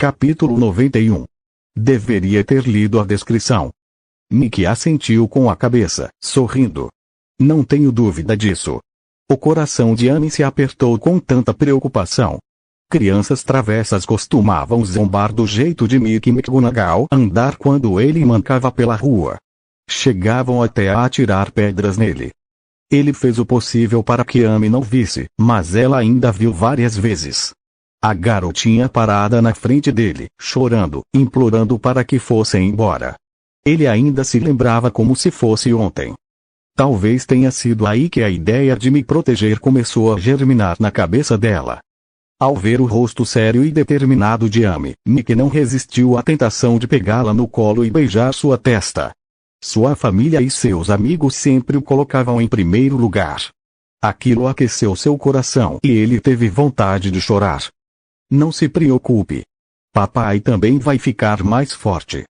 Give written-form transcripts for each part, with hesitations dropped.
Capítulo 91. Deveria ter lido a descrição. Miki assentiu com a cabeça, sorrindo. Não tenho dúvida disso. O coração de Amy se apertou com tanta preocupação. Crianças travessas costumavam zombar do jeito de Miki McGonagall andar quando ele mancava pela rua. Chegavam até a atirar pedras nele. Ele fez o possível para que Amy não visse, mas ela ainda viu várias vezes. A garotinha parada na frente dele, chorando, implorando para que fossem embora. Ele ainda se lembrava como se fosse ontem. Talvez tenha sido aí que a ideia de me proteger começou a germinar na cabeça dela. Ao ver o rosto sério e determinado de Amy, Miki não resistiu à tentação de pegá-la no colo e beijar sua testa. Sua família e seus amigos sempre o colocavam em primeiro lugar. Aquilo aqueceu seu coração e ele teve vontade de chorar. Não se preocupe. Papai também vai ficar mais forte.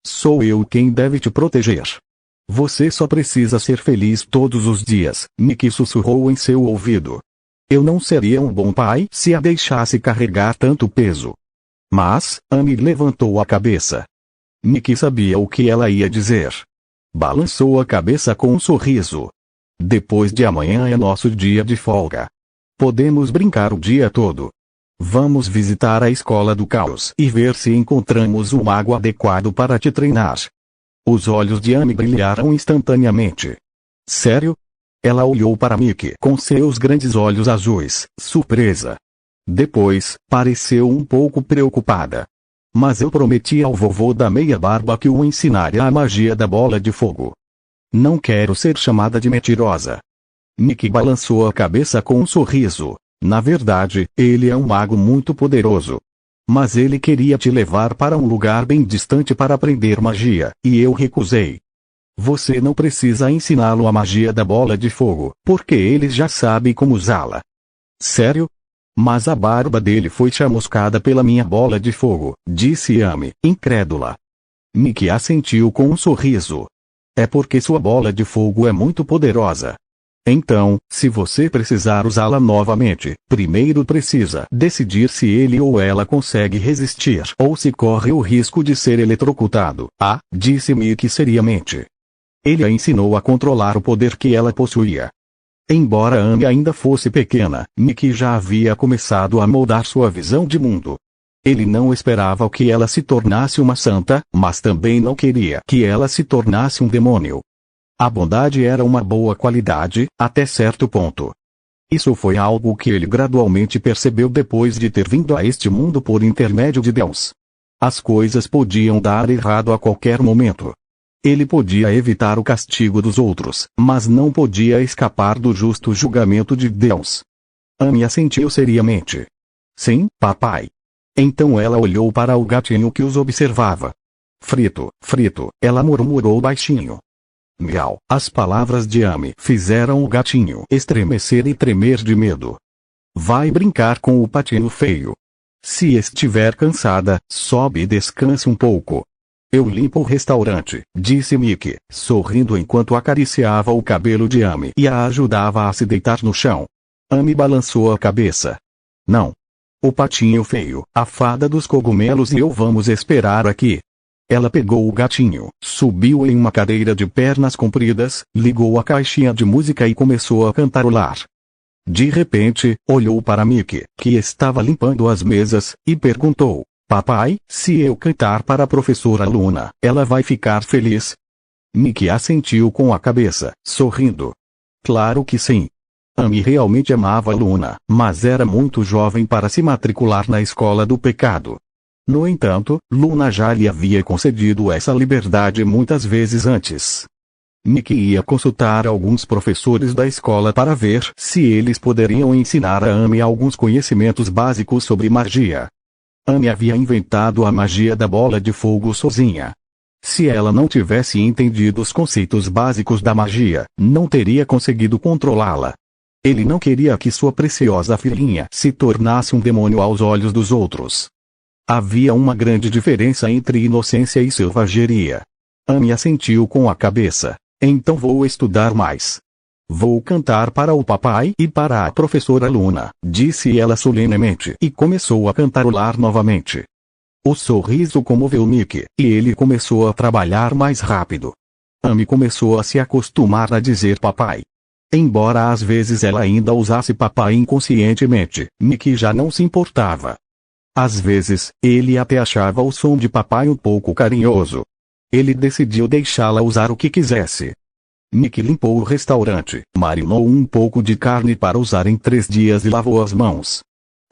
Sou eu quem deve te proteger. Você só precisa ser feliz todos os dias, Miki sussurrou em seu ouvido. Eu não seria um bom pai se a deixasse carregar tanto peso. Mas, Amy levantou a cabeça. Miki sabia o que ela ia dizer. Balançou a cabeça com um sorriso. Depois de amanhã é nosso dia de folga. Podemos brincar o dia todo. Vamos visitar a escola do caos e ver se encontramos um mago adequado para te treinar. Os olhos de Amy brilharam instantaneamente. Sério? Ela olhou para Miki com seus grandes olhos azuis, surpresa. Depois, pareceu um pouco preocupada. Mas eu prometi ao vovô da meia barba que o ensinaria a magia da bola de fogo. Não quero ser chamada de mentirosa. Miki balançou a cabeça com um sorriso. Na verdade, ele é um mago muito poderoso. Mas ele queria te levar para um lugar bem distante para aprender magia, e eu recusei. Você não precisa ensiná-lo a magia da bola de fogo, porque ele já sabe como usá-la. Sério? Mas a barba dele foi chamuscada pela minha bola de fogo, disse Amy, incrédula. Miki assentiu com um sorriso. É porque sua bola de fogo é muito poderosa. Então, se você precisar usá-la novamente, primeiro precisa decidir se ele ou ela consegue resistir ou se corre o risco de ser eletrocutado. Disse Miki seriamente. Ele a ensinou a controlar o poder que ela possuía. Embora Amy ainda fosse pequena, Miki já havia começado a moldar sua visão de mundo. Ele não esperava que ela se tornasse uma santa, mas também não queria que ela se tornasse um demônio. A bondade era uma boa qualidade, até certo ponto. Isso foi algo que ele gradualmente percebeu depois de ter vindo a este mundo por intermédio de Deus. As coisas podiam dar errado a qualquer momento. Ele podia evitar o castigo dos outros, mas não podia escapar do justo julgamento de Deus. Amy assentiu seriamente. Sim, papai. Então ela olhou para o gatinho que os observava. Frito, ela murmurou baixinho. Miau. As palavras de Amy fizeram o gatinho estremecer e tremer de medo. Vai brincar com o patinho feio. Se estiver cansada, sobe e descanse um pouco. Eu limpo o restaurante, disse Miki, sorrindo enquanto acariciava o cabelo de Amy e a ajudava a se deitar no chão. Amy balançou a cabeça. Não. O patinho feio, a fada dos cogumelos e eu vamos esperar aqui. Ela pegou o gatinho, subiu em uma cadeira de pernas compridas, ligou a caixinha de música e começou a cantarolar. De repente, olhou para Miki, que estava limpando as mesas, e perguntou, papai, se eu cantar para a professora Luna, ela vai ficar feliz? Miki assentiu com a cabeça, sorrindo. Claro que sim. Amy realmente amava Luna, mas era muito jovem para se matricular na escola do pecado. No entanto, Luna já lhe havia concedido essa liberdade muitas vezes antes. Miki ia consultar alguns professores da escola para ver se eles poderiam ensinar a Amy alguns conhecimentos básicos sobre magia. Amy havia inventado a magia da bola de fogo sozinha. Se ela não tivesse entendido os conceitos básicos da magia, não teria conseguido controlá-la. Ele não queria que sua preciosa filhinha se tornasse um demônio aos olhos dos outros. Havia uma grande diferença entre inocência e selvageria. Amy assentiu com a cabeça. Então vou estudar mais. Vou cantar para o papai e para a professora Luna, disse ela solenemente e começou a cantarolar novamente. O sorriso comoveu Mickey, e ele começou a trabalhar mais rápido. Amy começou a se acostumar a dizer papai. Embora às vezes ela ainda usasse papai inconscientemente, Mickey já não se importava. Às vezes, ele até achava o som de papai um pouco carinhoso. Ele decidiu deixá-la usar o que quisesse. Mickey limpou o restaurante, marinou um pouco de carne para usar em 3 dias e lavou as mãos.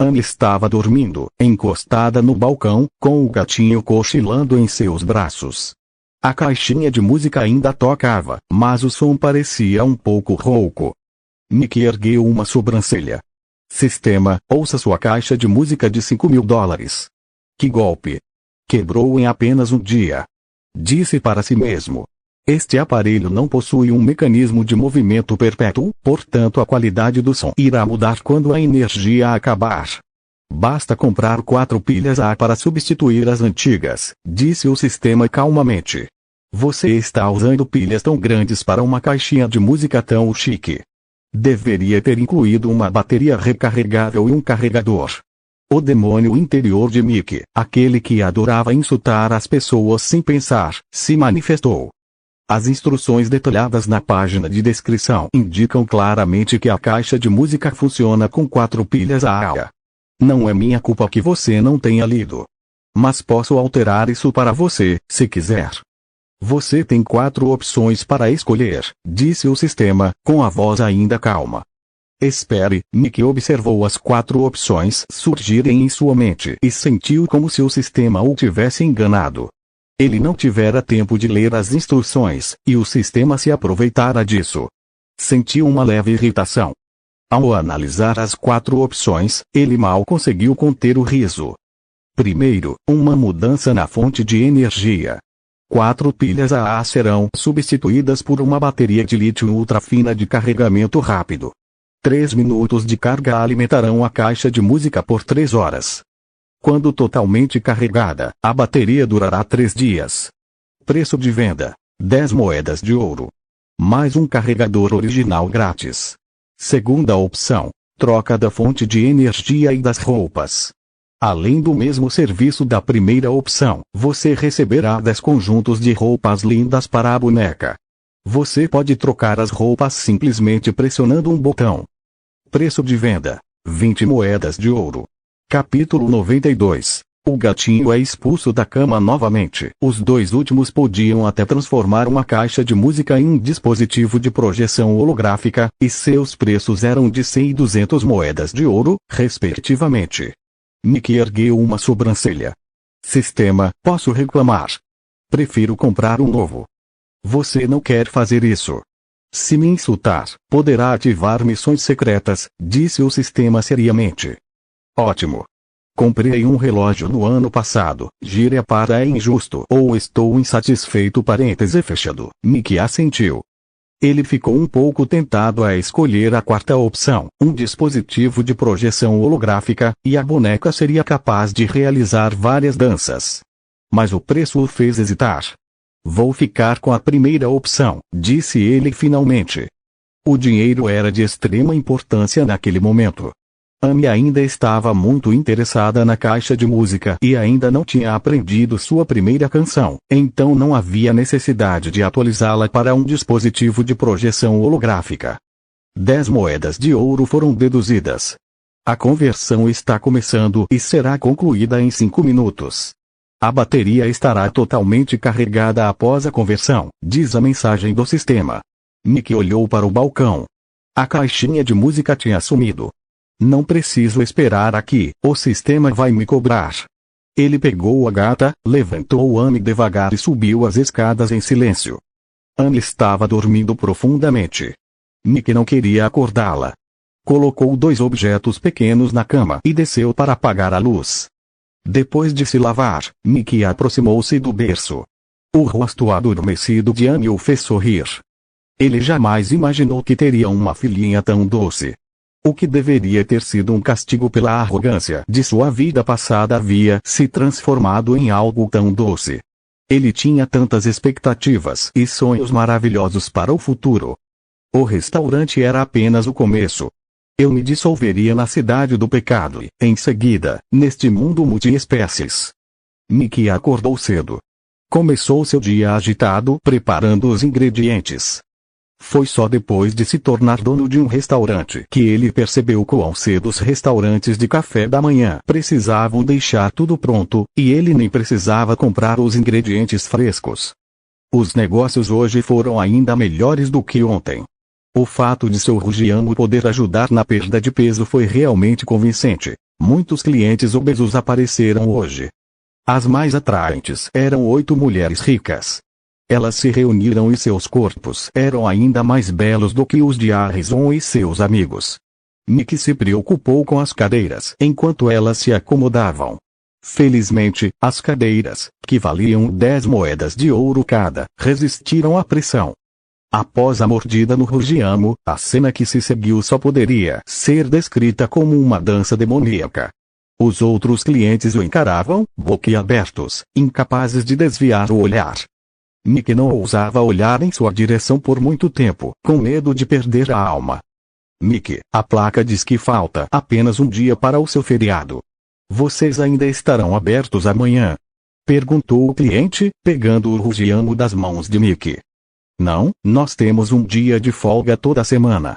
Amy estava dormindo, encostada no balcão, com o gatinho cochilando em seus braços. A caixinha de música ainda tocava, mas o som parecia um pouco rouco. Mickey ergueu uma sobrancelha. Sistema, ouça sua caixa de música de $5.000. Que golpe! Quebrou em apenas um dia. Disse para si mesmo. Este aparelho não possui um mecanismo de movimento perpétuo, portanto a qualidade do som irá mudar quando a energia acabar. Basta comprar 4 pilhas A para substituir as antigas, disse o sistema calmamente. Você está usando pilhas tão grandes para uma caixinha de música tão chique. Deveria ter incluído uma bateria recarregável e um carregador. O demônio interior de Mickey, aquele que adorava insultar as pessoas sem pensar, se manifestou. As instruções detalhadas na página de descrição indicam claramente que a caixa de música funciona com 4 pilhas AA. Não é minha culpa que você não tenha lido. Mas posso alterar isso para você, se quiser. Você tem 4 opções para escolher, disse o sistema, com a voz ainda calma. Espere, Mickey observou as 4 opções surgirem em sua mente e sentiu como se o sistema o tivesse enganado. Ele não tivera tempo de ler as instruções, e o sistema se aproveitara disso. Sentiu uma leve irritação. Ao analisar as 4 opções, ele mal conseguiu conter o riso. Primeiro, uma mudança na fonte de energia. 4 pilhas AA serão substituídas por uma bateria de lítio ultrafina de carregamento rápido. 3 minutos de carga alimentarão a caixa de música por 3 horas. Quando totalmente carregada, a bateria durará 3 dias. Preço de venda: 10 moedas de ouro. Mais um carregador original grátis. Segunda opção: troca da fonte de energia e das roupas. Além do mesmo serviço da primeira opção, você receberá 10 conjuntos de roupas lindas para a boneca. Você pode trocar as roupas simplesmente pressionando um botão. Preço de venda: 20 moedas de ouro. Capítulo 92. O gatinho é expulso da cama novamente. Os 2 últimos podiam até transformar uma caixa de música em um dispositivo de projeção holográfica, e seus preços eram de 100 e 200 moedas de ouro, respectivamente. Mickey ergueu uma sobrancelha. Sistema, posso reclamar. Prefiro comprar um novo. Você não quer fazer isso. Se me insultar, poderá ativar missões secretas, disse o sistema seriamente. Ótimo. Comprei um relógio no ano passado, gira para é injusto ou estou insatisfeito parêntese fechado. Mickey assentiu. Ele ficou um pouco tentado a escolher a 4ª opção, um dispositivo de projeção holográfica, e a boneca seria capaz de realizar várias danças. Mas o preço o fez hesitar. Vou ficar com a primeira opção, disse ele finalmente. O dinheiro era de extrema importância naquele momento. Amy ainda estava muito interessada na caixa de música e ainda não tinha aprendido sua primeira canção, então não havia necessidade de atualizá-la para um dispositivo de projeção holográfica. 10 moedas de ouro foram deduzidas. A conversão está começando e será concluída em 5 minutos. A bateria estará totalmente carregada após a conversão, diz a mensagem do sistema. Mickey olhou para o balcão. A caixinha de música tinha sumido. Não preciso esperar aqui, o sistema vai me cobrar. Ele pegou a gata, levantou Amy devagar e subiu as escadas em silêncio. Amy estava dormindo profundamente. Mickey não queria acordá-la. Colocou 2 objetos pequenos na cama e desceu para apagar a luz. Depois de se lavar, Mickey aproximou-se do berço. O rosto adormecido de Amy o fez sorrir. Ele jamais imaginou que teria uma filhinha tão doce. O que deveria ter sido um castigo pela arrogância de sua vida passada havia se transformado em algo tão doce. Ele tinha tantas expectativas e sonhos maravilhosos para o futuro. O restaurante era apenas o começo. Eu me dissolveria na cidade do pecado e, em seguida, neste mundo multiespécies. Mickey acordou cedo. Começou seu dia agitado preparando os ingredientes. Foi só depois de se tornar dono de um restaurante que ele percebeu quão cedo os restaurantes de café da manhã precisavam deixar tudo pronto, e ele nem precisava comprar os ingredientes frescos. Os negócios hoje foram ainda melhores do que ontem. O fato de seu rugiamo poder ajudar na perda de peso foi realmente convincente. Muitos clientes obesos apareceram hoje. As mais atraentes eram 8 mulheres ricas. Elas se reuniram e seus corpos eram ainda mais belos do que os de Harrison e seus amigos. Mickey se preocupou com as cadeiras enquanto elas se acomodavam. Felizmente, as cadeiras, que valiam 10 moedas de ouro cada, resistiram à pressão. Após a mordida no rugiamo, a cena que se seguiu só poderia ser descrita como uma dança demoníaca. Os outros clientes o encaravam, boquiabertos, incapazes de desviar o olhar. Mickey não ousava olhar em sua direção por muito tempo, com medo de perder a alma. Mickey, a placa diz que falta apenas um dia para o seu feriado. Vocês ainda estarão abertos amanhã? Perguntou o cliente, pegando o rugiamo das mãos de Mickey. Não, nós temos um dia de folga toda semana.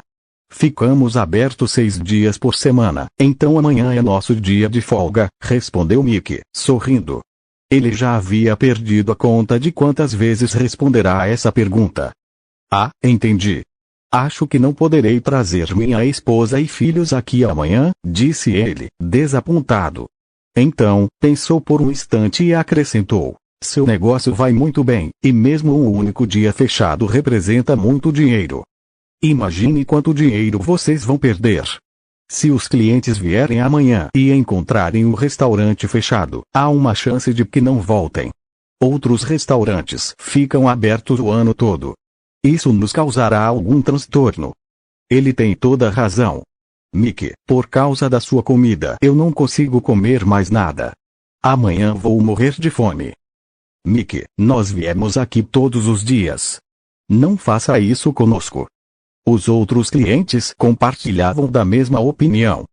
Ficamos abertos 6 dias por semana, então amanhã é nosso dia de folga, respondeu Mickey, sorrindo. Ele já havia perdido a conta de quantas vezes responderá a essa pergunta. Ah, entendi. Acho que não poderei trazer minha esposa e filhos aqui amanhã, disse ele, desapontado. Então, pensou por um instante e acrescentou. Seu negócio vai muito bem, e mesmo um único dia fechado representa muito dinheiro. Imagine quanto dinheiro vocês vão perder. Se os clientes vierem amanhã e encontrarem o restaurante fechado, há uma chance de que não voltem. Outros restaurantes ficam abertos o ano todo. Isso nos causará algum transtorno. Ele tem toda a razão. Mickey, por causa da sua comida eu não consigo comer mais nada. Amanhã vou morrer de fome. Mickey, nós viemos aqui todos os dias. Não faça isso conosco. Os outros clientes compartilhavam da mesma opinião.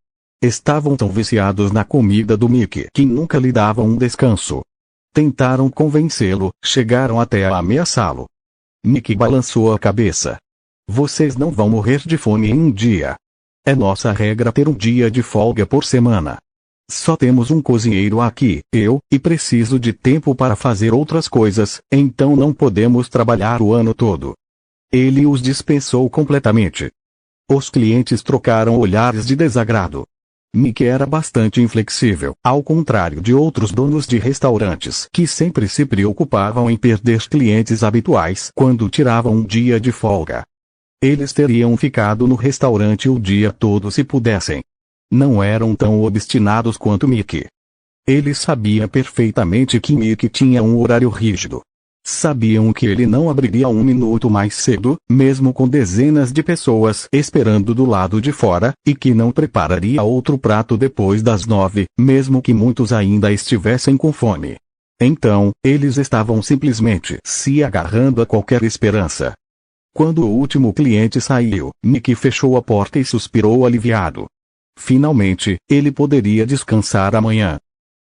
Estavam tão viciados na comida do Mickey que nunca lhe davam um descanso. Tentaram convencê-lo, chegaram até a ameaçá-lo. Mickey balançou a cabeça. Vocês não vão morrer de fome em um dia. É nossa regra ter um dia de folga por semana. Só temos um cozinheiro aqui, e preciso de tempo para fazer outras coisas, então não podemos trabalhar o ano todo. Ele os dispensou completamente. Os clientes trocaram olhares de desagrado. Mickey era bastante inflexível, ao contrário de outros donos de restaurantes que sempre se preocupavam em perder clientes habituais quando tiravam um dia de folga. Eles teriam ficado no restaurante o dia todo se pudessem. Não eram tão obstinados quanto Mickey. Ele sabia perfeitamente que Mickey tinha um horário rígido. Sabiam que ele não abriria um minuto mais cedo, mesmo com dezenas de pessoas esperando do lado de fora, e que não prepararia outro prato depois das 9, mesmo que muitos ainda estivessem com fome. Então, eles estavam simplesmente se agarrando a qualquer esperança. Quando o último cliente saiu, Mickey fechou a porta e suspirou aliviado. Finalmente, ele poderia descansar amanhã.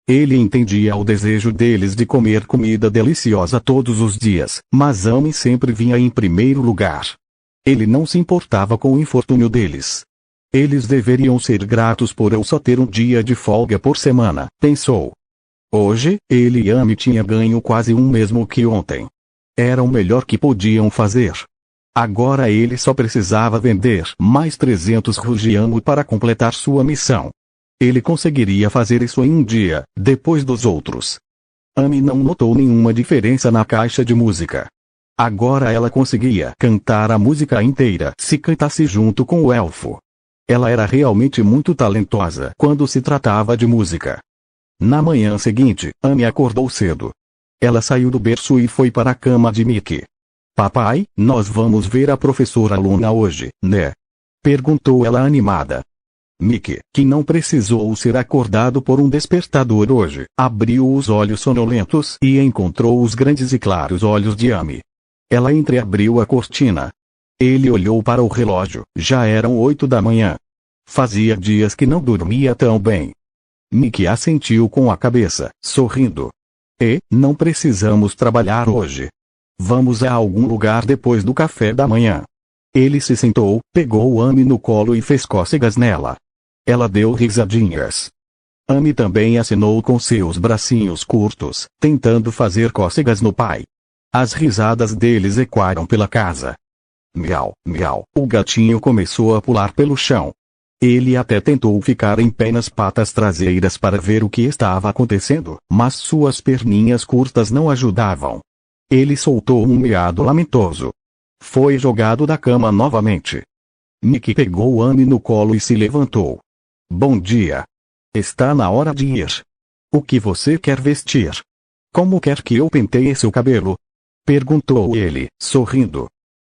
Ele entendia o desejo deles de comer comida deliciosa todos os dias, mas Amy sempre vinha em primeiro lugar. Ele não se importava com o infortúnio deles. Eles deveriam ser gratos por eu só ter um dia de folga por semana, pensou. Hoje, ele e Amy tinham ganho quase o mesmo que ontem. Era o melhor que podiam fazer. Agora ele só precisava vender mais 300 rugiamo para completar sua missão. Ele conseguiria fazer isso em um dia, depois dos outros. Amy não notou nenhuma diferença na caixa de música. Agora ela conseguia cantar a música inteira se cantasse junto com o elfo. Ela era realmente muito talentosa quando se tratava de música. Na manhã seguinte, Amy acordou cedo. Ela saiu do berço e foi para a cama de Mickey. Papai, nós vamos ver a professora Luna hoje, né? Perguntou ela animada. Mickey, que não precisou ser acordado por um despertador hoje, abriu os olhos sonolentos e encontrou os grandes e claros olhos de Amy. Ela entreabriu a cortina. Ele olhou para o relógio, já eram 8 da manhã. Fazia dias que não dormia tão bem. Mickey assentiu com a cabeça, sorrindo. Não precisamos trabalhar hoje. Vamos a algum lugar depois do café da manhã. Ele se sentou, pegou Amy no colo e fez cócegas nela. Ela deu risadinhas. Amy também acenou com seus bracinhos curtos, tentando fazer cócegas no pai. As risadas deles ecoaram pela casa. Miau, miau. O gatinho começou a pular pelo chão. Ele até tentou ficar em pé nas patas traseiras para ver o que estava acontecendo, mas suas perninhas curtas não ajudavam. Ele soltou um miado lamentoso. Foi jogado da cama novamente. Mickey pegou Amy no colo e se levantou. Bom dia. Está na hora de ir. O que você quer vestir? Como quer que eu penteie seu cabelo? Perguntou ele, sorrindo.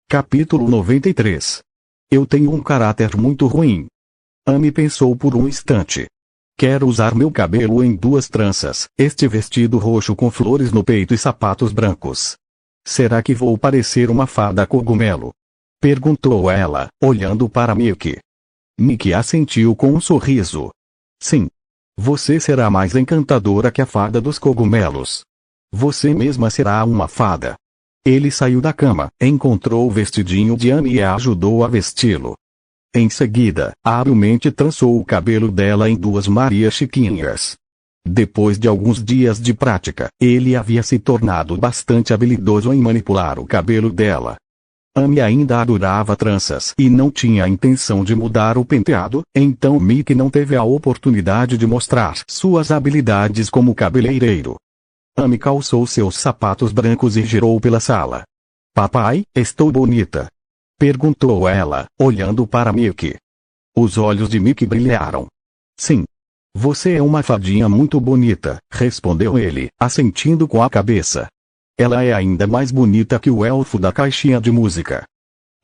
Capítulo 93. Eu tenho um caráter muito ruim. Amy pensou por um instante. Quero usar meu cabelo em 2 tranças, este vestido roxo com flores no peito e sapatos brancos. Será que vou parecer uma fada cogumelo? Perguntou ela, olhando para Mickey. Mickey assentiu com um sorriso. Sim. Você será mais encantadora que a fada dos cogumelos. Você mesma será uma fada. Ele saiu da cama, encontrou o vestidinho de Amy e a ajudou a vesti-lo. Em seguida, habilmente trançou o cabelo dela em 2 Marias Chiquinhas. Depois de alguns dias de prática, ele havia se tornado bastante habilidoso em manipular o cabelo dela. Amy ainda adorava tranças e não tinha a intenção de mudar o penteado, então Mickey não teve a oportunidade de mostrar suas habilidades como cabeleireiro. Amy calçou seus sapatos brancos e girou pela sala. Papai, estou bonita? Perguntou ela, olhando para Mickey. Os olhos de Mickey brilharam. Sim. Você é uma fadinha muito bonita, respondeu ele, assentindo com a cabeça. Ela é ainda mais bonita que o elfo da caixinha de música.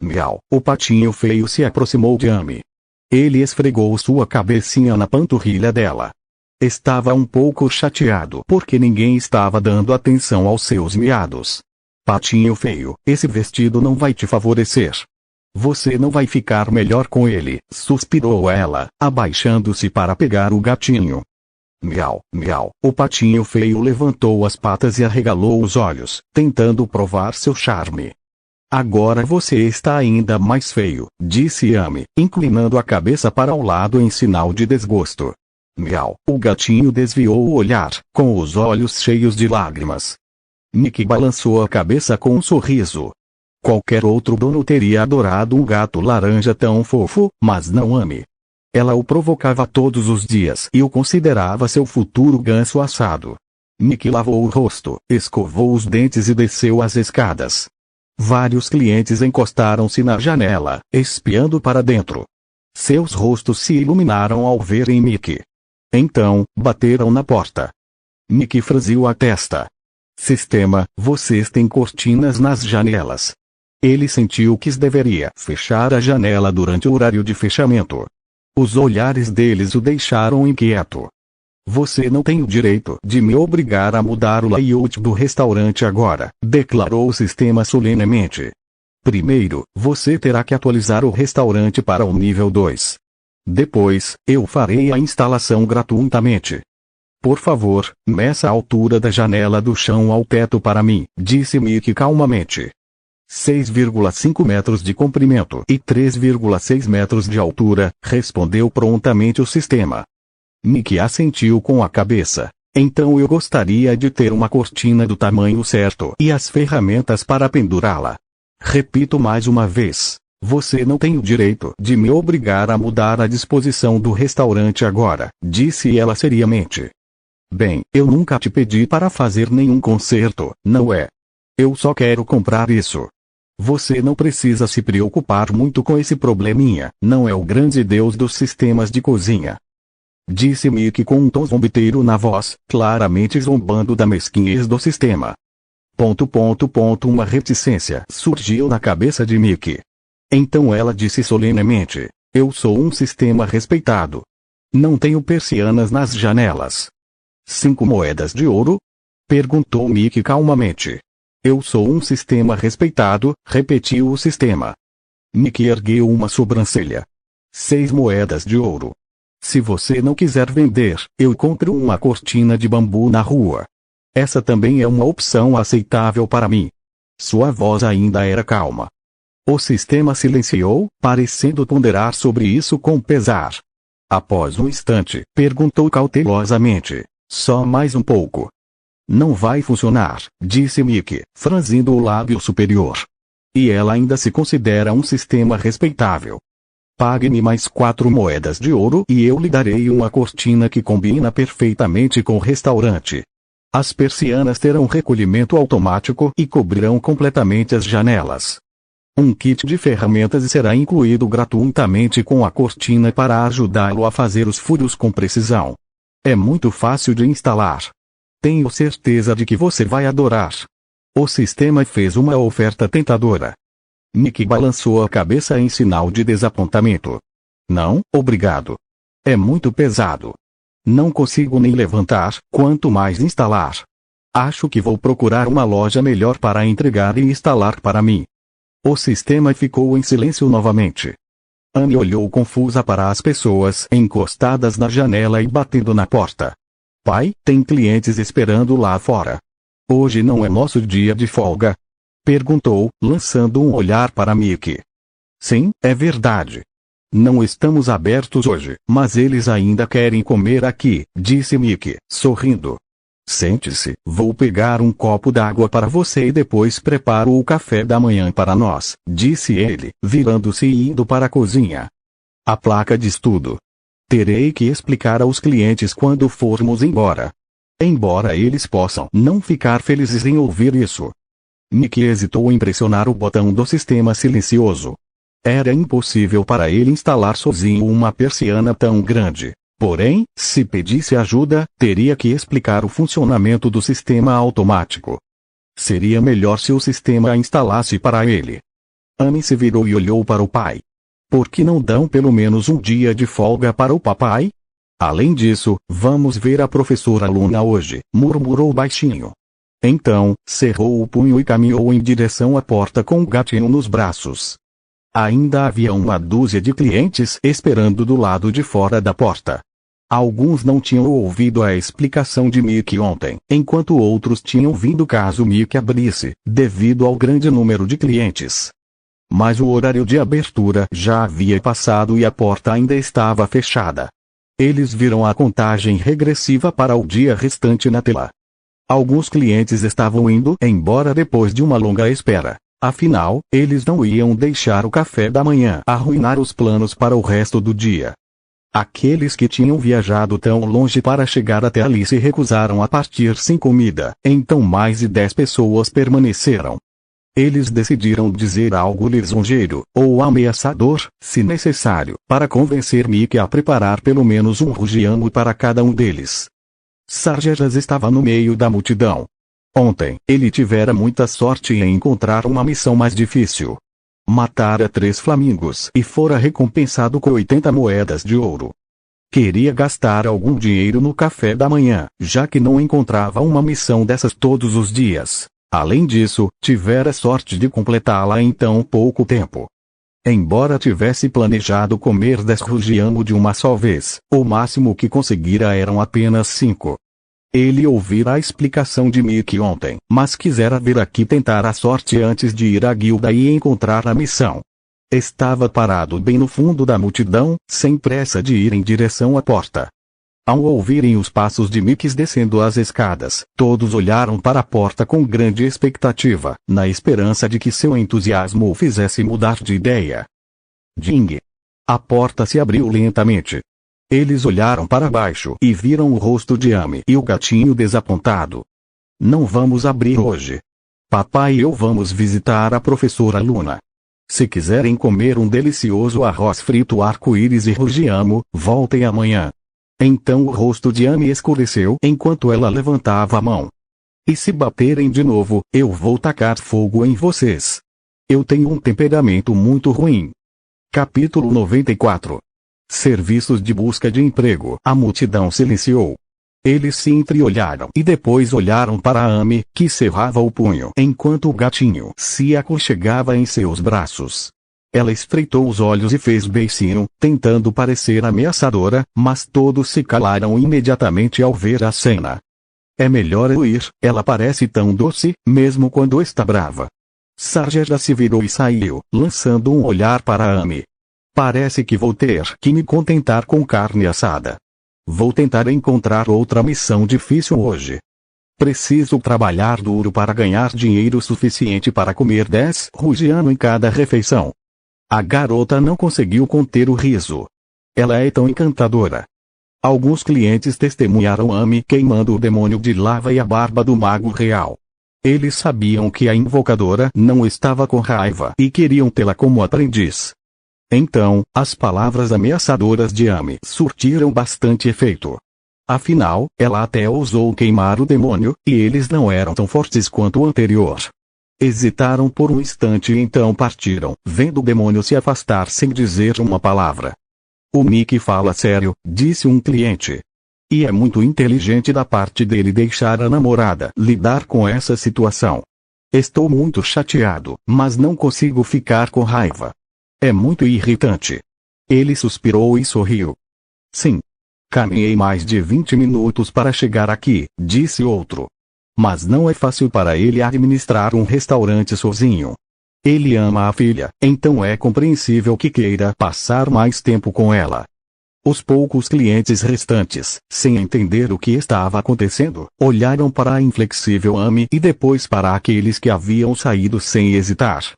Miau. O patinho feio se aproximou de Amy. Ele esfregou sua cabecinha na panturrilha dela. Estava um pouco chateado porque ninguém estava dando atenção aos seus miados. Patinho feio, esse vestido não vai te favorecer. Você não vai ficar melhor com ele, suspirou ela, abaixando-se para pegar o gatinho. Miau, miau. O patinho feio levantou as patas e arregalou os olhos, tentando provar seu charme. Agora você está ainda mais feio, disse Amy, inclinando a cabeça para o lado em sinal de desgosto. Miau. O gatinho desviou o olhar, com os olhos cheios de lágrimas. Mickey balançou a cabeça com um sorriso. Qualquer outro dono teria adorado um gato laranja tão fofo, mas não Amy. Ela o provocava todos os dias e o considerava seu futuro ganso assado. Mickey lavou o rosto, escovou os dentes e desceu as escadas. Vários clientes encostaram-se na janela, espiando para dentro. Seus rostos se iluminaram ao verem Mickey. Então, bateram na porta. Mickey franziu a testa. Sistema, vocês têm cortinas nas janelas. Ele sentiu que deveria fechar a janela durante o horário de fechamento. Os olhares deles o deixaram inquieto. Você não tem o direito de me obrigar a mudar o layout do restaurante agora, declarou o sistema solenemente. Primeiro, você terá que atualizar o restaurante para o nível 2. Depois, eu farei a instalação gratuitamente. Por favor, meça a altura da janela do chão ao teto para mim, disse Mickey calmamente. 6,5 metros de comprimento e 3,6 metros de altura, respondeu prontamente o sistema. Mickey assentiu com a cabeça. Então eu gostaria de ter uma cortina do tamanho certo e as ferramentas para pendurá-la. Repito mais uma vez. Você não tem o direito de me obrigar a mudar a disposição do restaurante agora, disse ela seriamente. Bem, eu nunca te pedi para fazer nenhum conserto, não é? Eu só quero comprar isso. Você não precisa se preocupar muito com esse probleminha, não é o grande deus dos sistemas de cozinha. Disse Mickey com um tom zombeteiro na voz, claramente zombando da mesquinhez do sistema. Uma reticência surgiu na cabeça de Mickey. Então ela disse solenemente, eu sou um sistema respeitado. Não tenho persianas nas janelas. 5 moedas de ouro? Perguntou Mickey calmamente. Eu sou um sistema respeitado, repetiu o sistema. Mickey ergueu uma sobrancelha. 6 moedas de ouro. Se você não quiser vender, eu compro uma cortina de bambu na rua. Essa também é uma opção aceitável para mim. Sua voz ainda era calma. O sistema silenciou, parecendo ponderar sobre isso com pesar. Após um instante, perguntou cautelosamente: só mais um pouco. Não vai funcionar, disse Mickey, franzindo o lábio superior. E ela ainda se considera um sistema respeitável. Pague-me mais 4 moedas de ouro e eu lhe darei uma cortina que combina perfeitamente com o restaurante. As persianas terão recolhimento automático e cobrirão completamente as janelas. Um kit de ferramentas será incluído gratuitamente com a cortina para ajudá-lo a fazer os furos com precisão. É muito fácil de instalar. Tenho certeza de que você vai adorar. O sistema fez uma oferta tentadora. Mickey balançou a cabeça em sinal de desapontamento. Não, obrigado. É muito pesado. Não consigo nem levantar, quanto mais instalar. Acho que vou procurar uma loja melhor para entregar e instalar para mim. O sistema ficou em silêncio novamente. Anne olhou confusa para as pessoas encostadas na janela e batendo na porta. Pai, tem clientes esperando lá fora. Hoje não é nosso dia de folga? Perguntou, lançando um olhar para Mickey. Sim, é verdade. Não estamos abertos hoje, mas eles ainda querem comer aqui, disse Mickey, sorrindo. Sente-se, vou pegar um copo d'água para você e depois preparo o café da manhã para nós, disse ele, virando-se e indo para a cozinha. A placa diz tudo. Terei que explicar aos clientes quando formos embora. Embora eles possam não ficar felizes em ouvir isso. Mickey hesitou em pressionar o botão do sistema silencioso. Era impossível para ele instalar sozinho uma persiana tão grande. Porém, se pedisse ajuda, teria que explicar o funcionamento do sistema automático. Seria melhor se o sistema a instalasse para ele. Anne se virou e olhou para o pai. Por que não dão pelo menos um dia de folga para o papai? Além disso, vamos ver a professora Luna hoje, murmurou baixinho. Então, cerrou o punho e caminhou em direção à porta com o gatinho nos braços. Ainda havia uma dúzia de clientes esperando do lado de fora da porta. Alguns não tinham ouvido a explicação de Mickey ontem, enquanto outros tinham vindo caso Mickey abrisse, devido ao grande número de clientes. Mas o horário de abertura já havia passado e a porta ainda estava fechada. Eles viram a contagem regressiva para o dia restante na tela. Alguns clientes estavam indo embora depois de uma longa espera. Afinal, eles não iam deixar o café da manhã arruinar os planos para o resto do dia. Aqueles que tinham viajado tão longe para chegar até ali se recusaram a partir sem comida, então mais de 10 pessoas permaneceram. Eles decidiram dizer algo lisonjeiro, ou ameaçador, se necessário, para convencer Mickey a preparar pelo menos um rugiano para cada um deles. Sargeras estava no meio da multidão. Ontem, ele tivera muita sorte em encontrar uma missão mais difícil. Matara 3 flamingos e fora recompensado com 80 moedas de ouro. Queria gastar algum dinheiro no café da manhã, já que não encontrava uma missão dessas todos os dias. Além disso, tivera sorte de completá-la em tão pouco tempo. Embora tivesse planejado comer 10 rugiano de uma só vez, o máximo que conseguira eram apenas 5. Ele ouvira a explicação de Mickey ontem, mas quisera vir aqui tentar a sorte antes de ir à guilda e encontrar a missão. Estava parado bem no fundo da multidão, sem pressa de ir em direção à porta. Ao ouvirem os passos de Mickey descendo as escadas, todos olharam para a porta com grande expectativa, na esperança de que seu entusiasmo o fizesse mudar de ideia. Ding! A porta se abriu lentamente. Eles olharam para baixo e viram o rosto de Amy e o gatinho desapontado. Não vamos abrir hoje. Papai e eu vamos visitar a professora Luna. Se quiserem comer um delicioso arroz frito arco-íris e rugiano, voltem amanhã. Então o rosto de Amy escureceu enquanto ela levantava a mão. E se baterem de novo, eu vou tacar fogo em vocês. Eu tenho um temperamento muito ruim. Capítulo 94. Serviços de busca de emprego. A multidão silenciou. Eles se entreolharam e depois olharam para Amy, que cerrava o punho enquanto o gatinho se aconchegava em seus braços. Ela estreitou os olhos e fez beicinho, tentando parecer ameaçadora, mas todos se calaram imediatamente ao ver a cena. É melhor eu ir, ela parece tão doce, mesmo quando está brava. Sargeda se virou e saiu, lançando um olhar para Amy. Parece que vou ter que me contentar com carne assada. Vou tentar encontrar outra missão difícil hoje. Preciso trabalhar duro para ganhar dinheiro suficiente para comer 10 rugiano em cada refeição. A garota não conseguiu conter o riso. Ela é tão encantadora. Alguns clientes testemunharam Amy queimando o demônio de lava e a barba do mago real. Eles sabiam que a invocadora não estava com raiva e queriam tê-la como aprendiz. Então, as palavras ameaçadoras de Amy surtiram bastante efeito. Afinal, ela até ousou queimar o demônio, e eles não eram tão fortes quanto o anterior. Hesitaram por um instante e então partiram, vendo o demônio se afastar sem dizer uma palavra. O Mickey fala sério, disse um cliente. E é muito inteligente da parte dele deixar a namorada lidar com essa situação. Estou muito chateado, mas não consigo ficar com raiva. É muito irritante. Ele suspirou e sorriu. Sim. Caminhei mais de 20 minutos para chegar aqui, disse outro. Mas não é fácil para ele administrar um restaurante sozinho. Ele ama a filha, então é compreensível que queira passar mais tempo com ela. Os poucos clientes restantes, sem entender o que estava acontecendo, olharam para a inflexível Amy e depois para aqueles que haviam saído sem hesitar.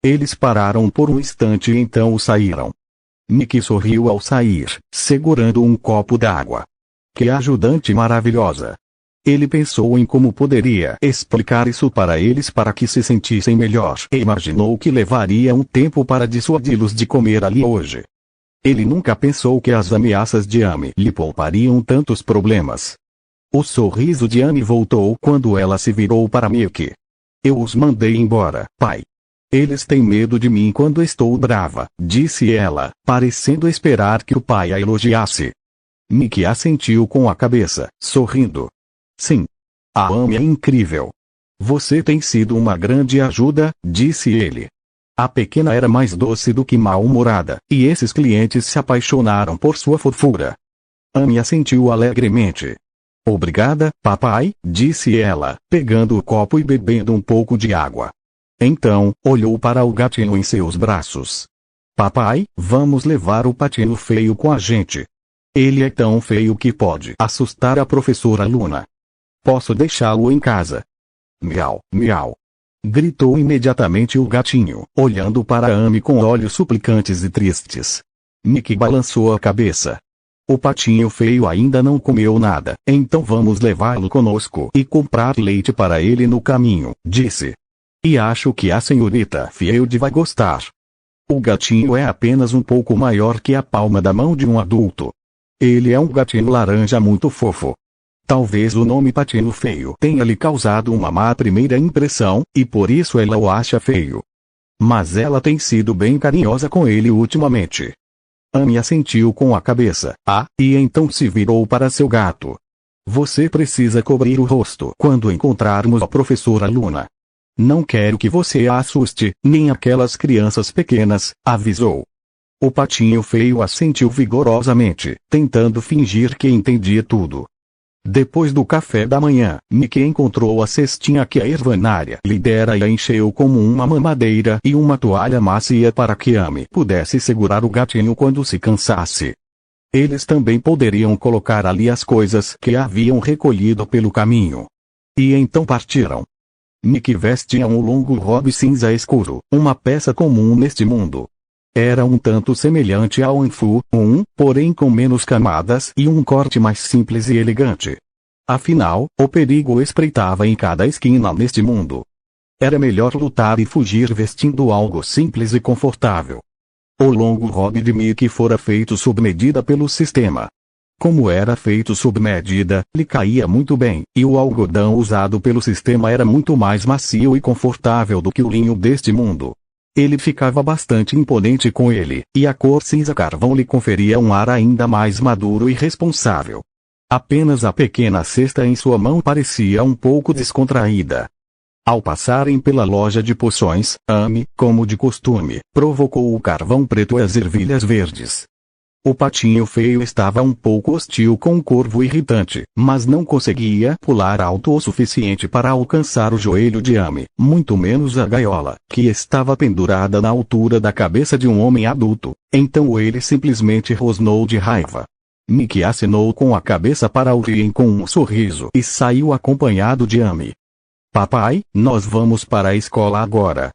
Eles pararam por um instante e então saíram. Mickey sorriu ao sair, segurando um copo d'água. Que ajudante maravilhosa! Ele pensou em como poderia explicar isso para eles para que se sentissem melhor e imaginou que levaria um tempo para dissuadi-los de comer ali hoje. Ele nunca pensou que as ameaças de Amy lhe poupariam tantos problemas. O sorriso de Amy voltou quando ela se virou para Mickey. Eu os mandei embora, pai. Eles têm medo de mim quando estou brava, disse ela, parecendo esperar que o pai a elogiasse. Mickey assentiu com a cabeça, sorrindo. Sim. A Amy é incrível. Você tem sido uma grande ajuda, disse ele. A pequena era mais doce do que mal-humorada, e esses clientes se apaixonaram por sua fofura. Amy assentiu alegremente. Obrigada, papai, disse ela, pegando o copo e bebendo um pouco de água. Então, olhou para o gatinho em seus braços. Papai, vamos levar o patinho feio com a gente. Ele é tão feio que pode assustar a professora Luna. Posso deixá-lo em casa? Miau, miau. Gritou imediatamente o gatinho, olhando para Amy com olhos suplicantes e tristes. Mickey balançou a cabeça. O patinho feio ainda não comeu nada, então vamos levá-lo conosco e comprar leite para ele no caminho, disse. E acho que a senhorita Field vai gostar. O gatinho é apenas um pouco maior que a palma da mão de um adulto. Ele é um gatinho laranja muito fofo. Talvez o nome patinho feio tenha lhe causado uma má primeira impressão, e por isso ela o acha feio. Mas ela tem sido bem carinhosa com ele ultimamente. Amy assentiu com a cabeça, e então se virou para seu gato. Você precisa cobrir o rosto quando encontrarmos a professora Luna. Não quero que você a assuste, nem aquelas crianças pequenas, avisou. O patinho feio assentiu vigorosamente, tentando fingir que entendia tudo. Depois do café da manhã, Mickey encontrou a cestinha que a Irvanária lhe dera e a encheu como uma mamadeira e uma toalha macia para que Amy pudesse segurar o gatinho quando se cansasse. Eles também poderiam colocar ali as coisas que haviam recolhido pelo caminho. E então partiram. Mickey vestia um longo robe cinza escuro, uma peça comum neste mundo. Era um tanto semelhante ao anfu, porém com menos camadas e um corte mais simples e elegante. Afinal, o perigo espreitava em cada esquina neste mundo. Era melhor lutar e fugir vestindo algo simples e confortável. O longo robe de Mickey fora feito sob medida pelo sistema. Como era feito sob medida, lhe caía muito bem, e o algodão usado pelo sistema era muito mais macio e confortável do que o linho deste mundo. Ele ficava bastante imponente com ele, e a cor cinza carvão lhe conferia um ar ainda mais maduro e responsável. Apenas a pequena cesta em sua mão parecia um pouco descontraída. Ao passarem pela loja de poções, Amy, como de costume, provocou o carvão preto e as ervilhas verdes. O patinho feio estava um pouco hostil com o corvo irritante, mas não conseguia pular alto o suficiente para alcançar o joelho de Amy, muito menos a gaiola, que estava pendurada na altura da cabeça de um homem adulto. Então ele simplesmente rosnou de raiva. Mickey acenou com a cabeça para o riem com um sorriso e saiu acompanhado de Amy. Papai, nós vamos para a escola agora?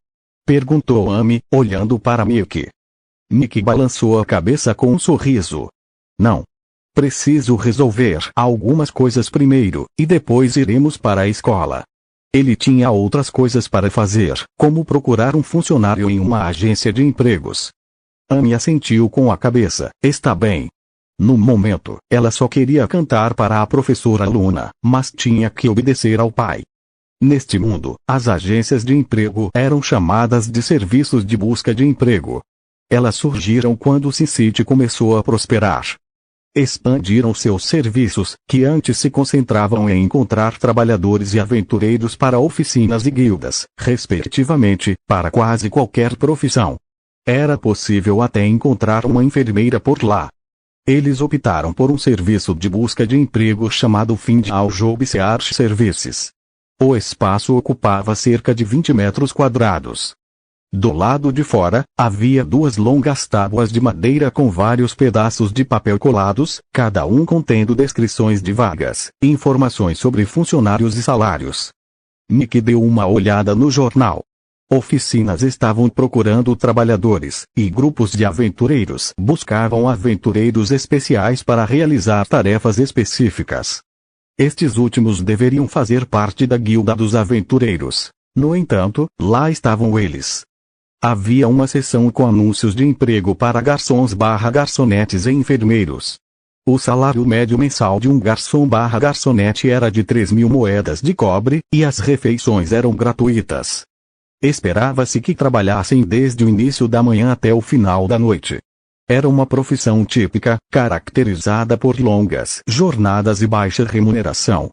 Perguntou Amy, olhando para Mickey. Mickey balançou a cabeça com um sorriso. Não. Preciso resolver algumas coisas primeiro, e depois iremos para a escola. Ele tinha outras coisas para fazer, como procurar um funcionário em uma agência de empregos. Amy assentiu com a cabeça. Está bem. No momento, ela só queria cantar para a professora Luna, mas tinha que obedecer ao pai. Neste mundo, as agências de emprego eram chamadas de serviços de busca de emprego. Elas surgiram quando o SimCity começou a prosperar. Expandiram seus serviços, que antes se concentravam em encontrar trabalhadores e aventureiros para oficinas e guildas, respectivamente, para quase qualquer profissão. Era possível até encontrar uma enfermeira por lá. Eles optaram por um serviço de busca de emprego chamado Findall Job Search Services. O espaço ocupava cerca de 20 metros quadrados. Do lado de fora, havia duas longas tábuas de madeira com vários pedaços de papel colados, cada um contendo descrições de vagas, informações sobre funcionários e salários. Mickey deu uma olhada no jornal. Oficinas estavam procurando trabalhadores, e grupos de aventureiros buscavam aventureiros especiais para realizar tarefas específicas. Estes últimos deveriam fazer parte da guilda dos aventureiros. No entanto, lá estavam eles. Havia uma seção com anúncios de emprego para garçons/garçonetes e enfermeiros. O salário médio mensal de um garçom/garçonete era de 3.000 moedas de cobre, e as refeições eram gratuitas. Esperava-se que trabalhassem desde o início da manhã até o final da noite. Era uma profissão típica, caracterizada por longas jornadas e baixa remuneração.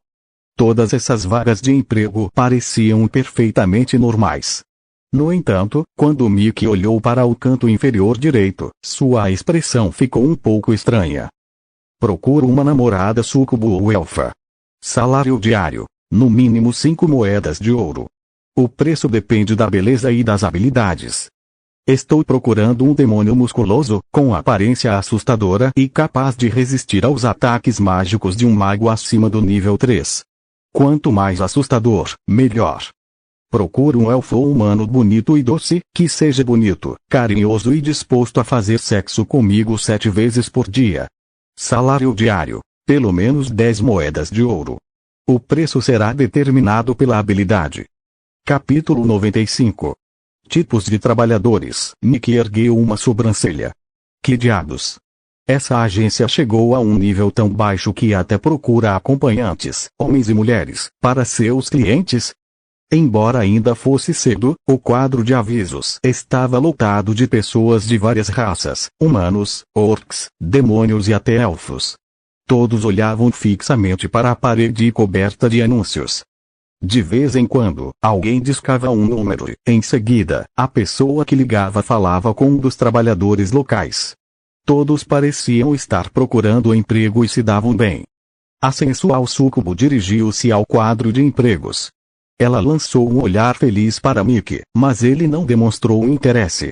Todas essas vagas de emprego pareciam perfeitamente normais. No entanto, quando Mickey olhou para o canto inferior direito, sua expressão ficou um pouco estranha. Procuro uma namorada súcubo ou elfa. Salário diário, no mínimo 5 moedas de ouro. O preço depende da beleza e das habilidades. Estou procurando um demônio musculoso, com aparência assustadora e capaz de resistir aos ataques mágicos de um mago acima do nível 3. Quanto mais assustador, melhor. Procuro um elfo humano bonito e doce, que seja bonito, carinhoso e disposto a fazer sexo comigo 7 vezes por dia. Salário diário, pelo menos 10 moedas de ouro. O preço será determinado pela habilidade. Capítulo 95. Tipos de trabalhadores. Mickey ergueu uma sobrancelha. Que diabos? Essa agência chegou a um nível tão baixo que até procura acompanhantes, homens e mulheres, para seus clientes? Embora ainda fosse cedo, o quadro de avisos estava lotado de pessoas de várias raças, humanos, orcs, demônios e até elfos. Todos olhavam fixamente para a parede coberta de anúncios. De vez em quando, alguém discava um número, em seguida, a pessoa que ligava falava com um dos trabalhadores locais. Todos pareciam estar procurando emprego e se davam bem. A sensual súcubo dirigiu-se ao quadro de empregos. Ela lançou um olhar feliz para Mickey, mas ele não demonstrou interesse.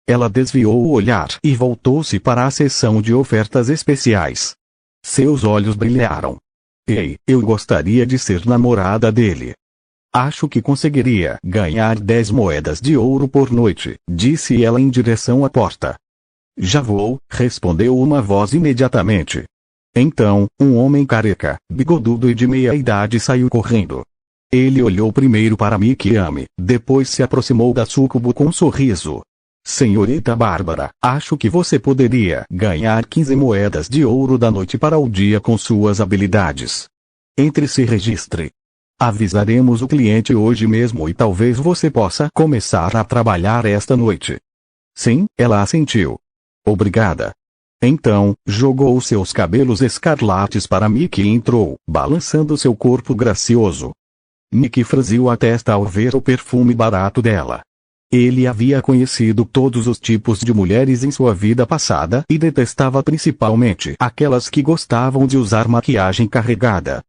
Ela desviou o olhar e voltou-se para a seção de ofertas especiais. Seus olhos brilharam. Ei, eu gostaria de ser namorada dele. Acho que conseguiria ganhar 10 moedas de ouro por noite, disse ela em direção à porta. Já vou, respondeu uma voz imediatamente. Então, um homem careca, bigodudo e de meia idade saiu correndo. Ele olhou primeiro para Mickey e Amy, depois se aproximou da súcubo com um sorriso. Senhorita Bárbara, acho que você poderia ganhar 15 moedas de ouro da noite para o dia com suas habilidades. Entre e se registre. Avisaremos o cliente hoje mesmo e talvez você possa começar a trabalhar esta noite. Sim, ela assentiu. Obrigada. Então, jogou seus cabelos escarlates para Mickey e entrou, balançando seu corpo gracioso. Mickey franziu a testa ao ver o perfume barato dela. Ele havia conhecido todos os tipos de mulheres em sua vida passada e detestava principalmente aquelas que gostavam de usar maquiagem carregada.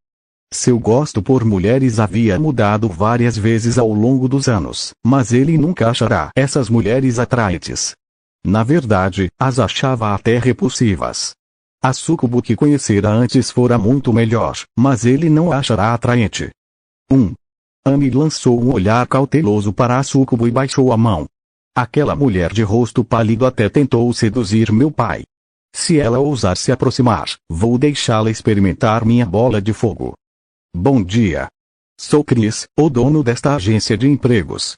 Seu gosto por mulheres havia mudado várias vezes ao longo dos anos, mas ele nunca achará essas mulheres atraentes. Na verdade, as achava até repulsivas. A súcubo que conhecera antes fora muito melhor, mas ele não a achará atraente. 1. Amy lançou um olhar cauteloso para a súcubo e baixou a mão. Aquela mulher de rosto pálido até tentou seduzir meu pai. Se ela ousar se aproximar, vou deixá-la experimentar minha bola de fogo. Bom dia. Sou Chris, o dono desta agência de empregos.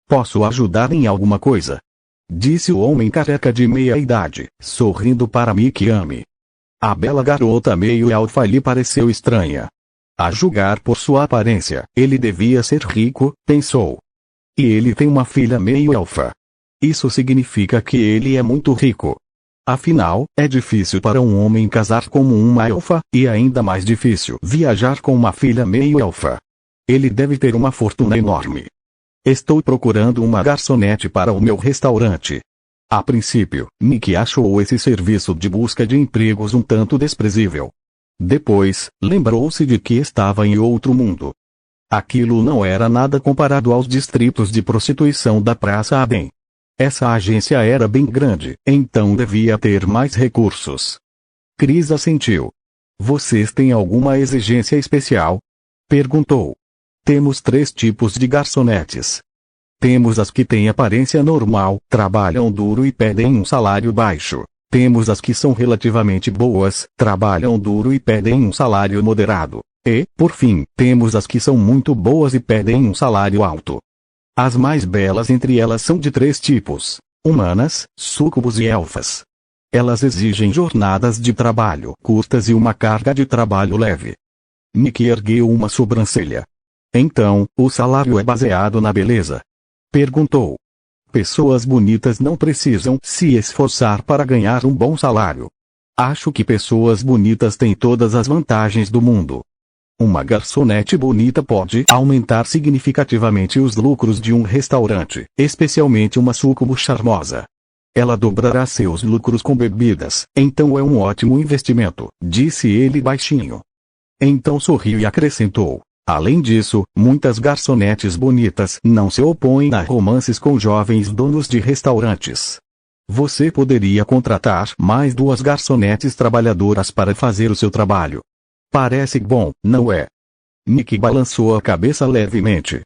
Posso ajudar em alguma coisa? Disse o homem careca de meia-idade, sorrindo para Mick e Amy. A bela garota meio alfa lhe pareceu estranha. A julgar por sua aparência, ele devia ser rico, pensou. E ele tem uma filha meio alfa. Isso significa que ele é muito rico. Afinal, é difícil para um homem casar como uma elfa, e ainda mais difícil viajar com uma filha meio elfa. Ele deve ter uma fortuna enorme. Estou procurando uma garçonete para o meu restaurante. A princípio, Mick achou esse serviço de busca de empregos um tanto desprezível. Depois, lembrou-se de que estava em outro mundo. Aquilo não era nada comparado aos distritos de prostituição da Praça Aden. Essa agência era bem grande, então devia ter mais recursos. Chris assentiu. Vocês têm alguma exigência especial? Perguntou. Temos 3 tipos de garçonetes. Temos as que têm aparência normal, trabalham duro e pedem um salário baixo. Temos as que são relativamente boas, trabalham duro e pedem um salário moderado. E, por fim, temos as que são muito boas e pedem um salário alto. As mais belas entre elas são de 3 tipos: humanas, súcubos e elfas. Elas exigem jornadas de trabalho curtas e uma carga de trabalho leve. Mick ergueu uma sobrancelha. Então, o salário é baseado na beleza? Perguntou. Pessoas bonitas não precisam se esforçar para ganhar um bom salário. Acho que pessoas bonitas têm todas as vantagens do mundo. Uma garçonete bonita pode aumentar significativamente os lucros de um restaurante, especialmente uma súcubo charmosa. Ela dobrará seus lucros com bebidas, então é um ótimo investimento, disse ele baixinho. Então sorriu e acrescentou. Além disso, muitas garçonetes bonitas não se opõem a romances com jovens donos de restaurantes. Você poderia contratar mais 2 garçonetes trabalhadoras para fazer o seu trabalho. Parece bom, não é? Mick balançou a cabeça levemente.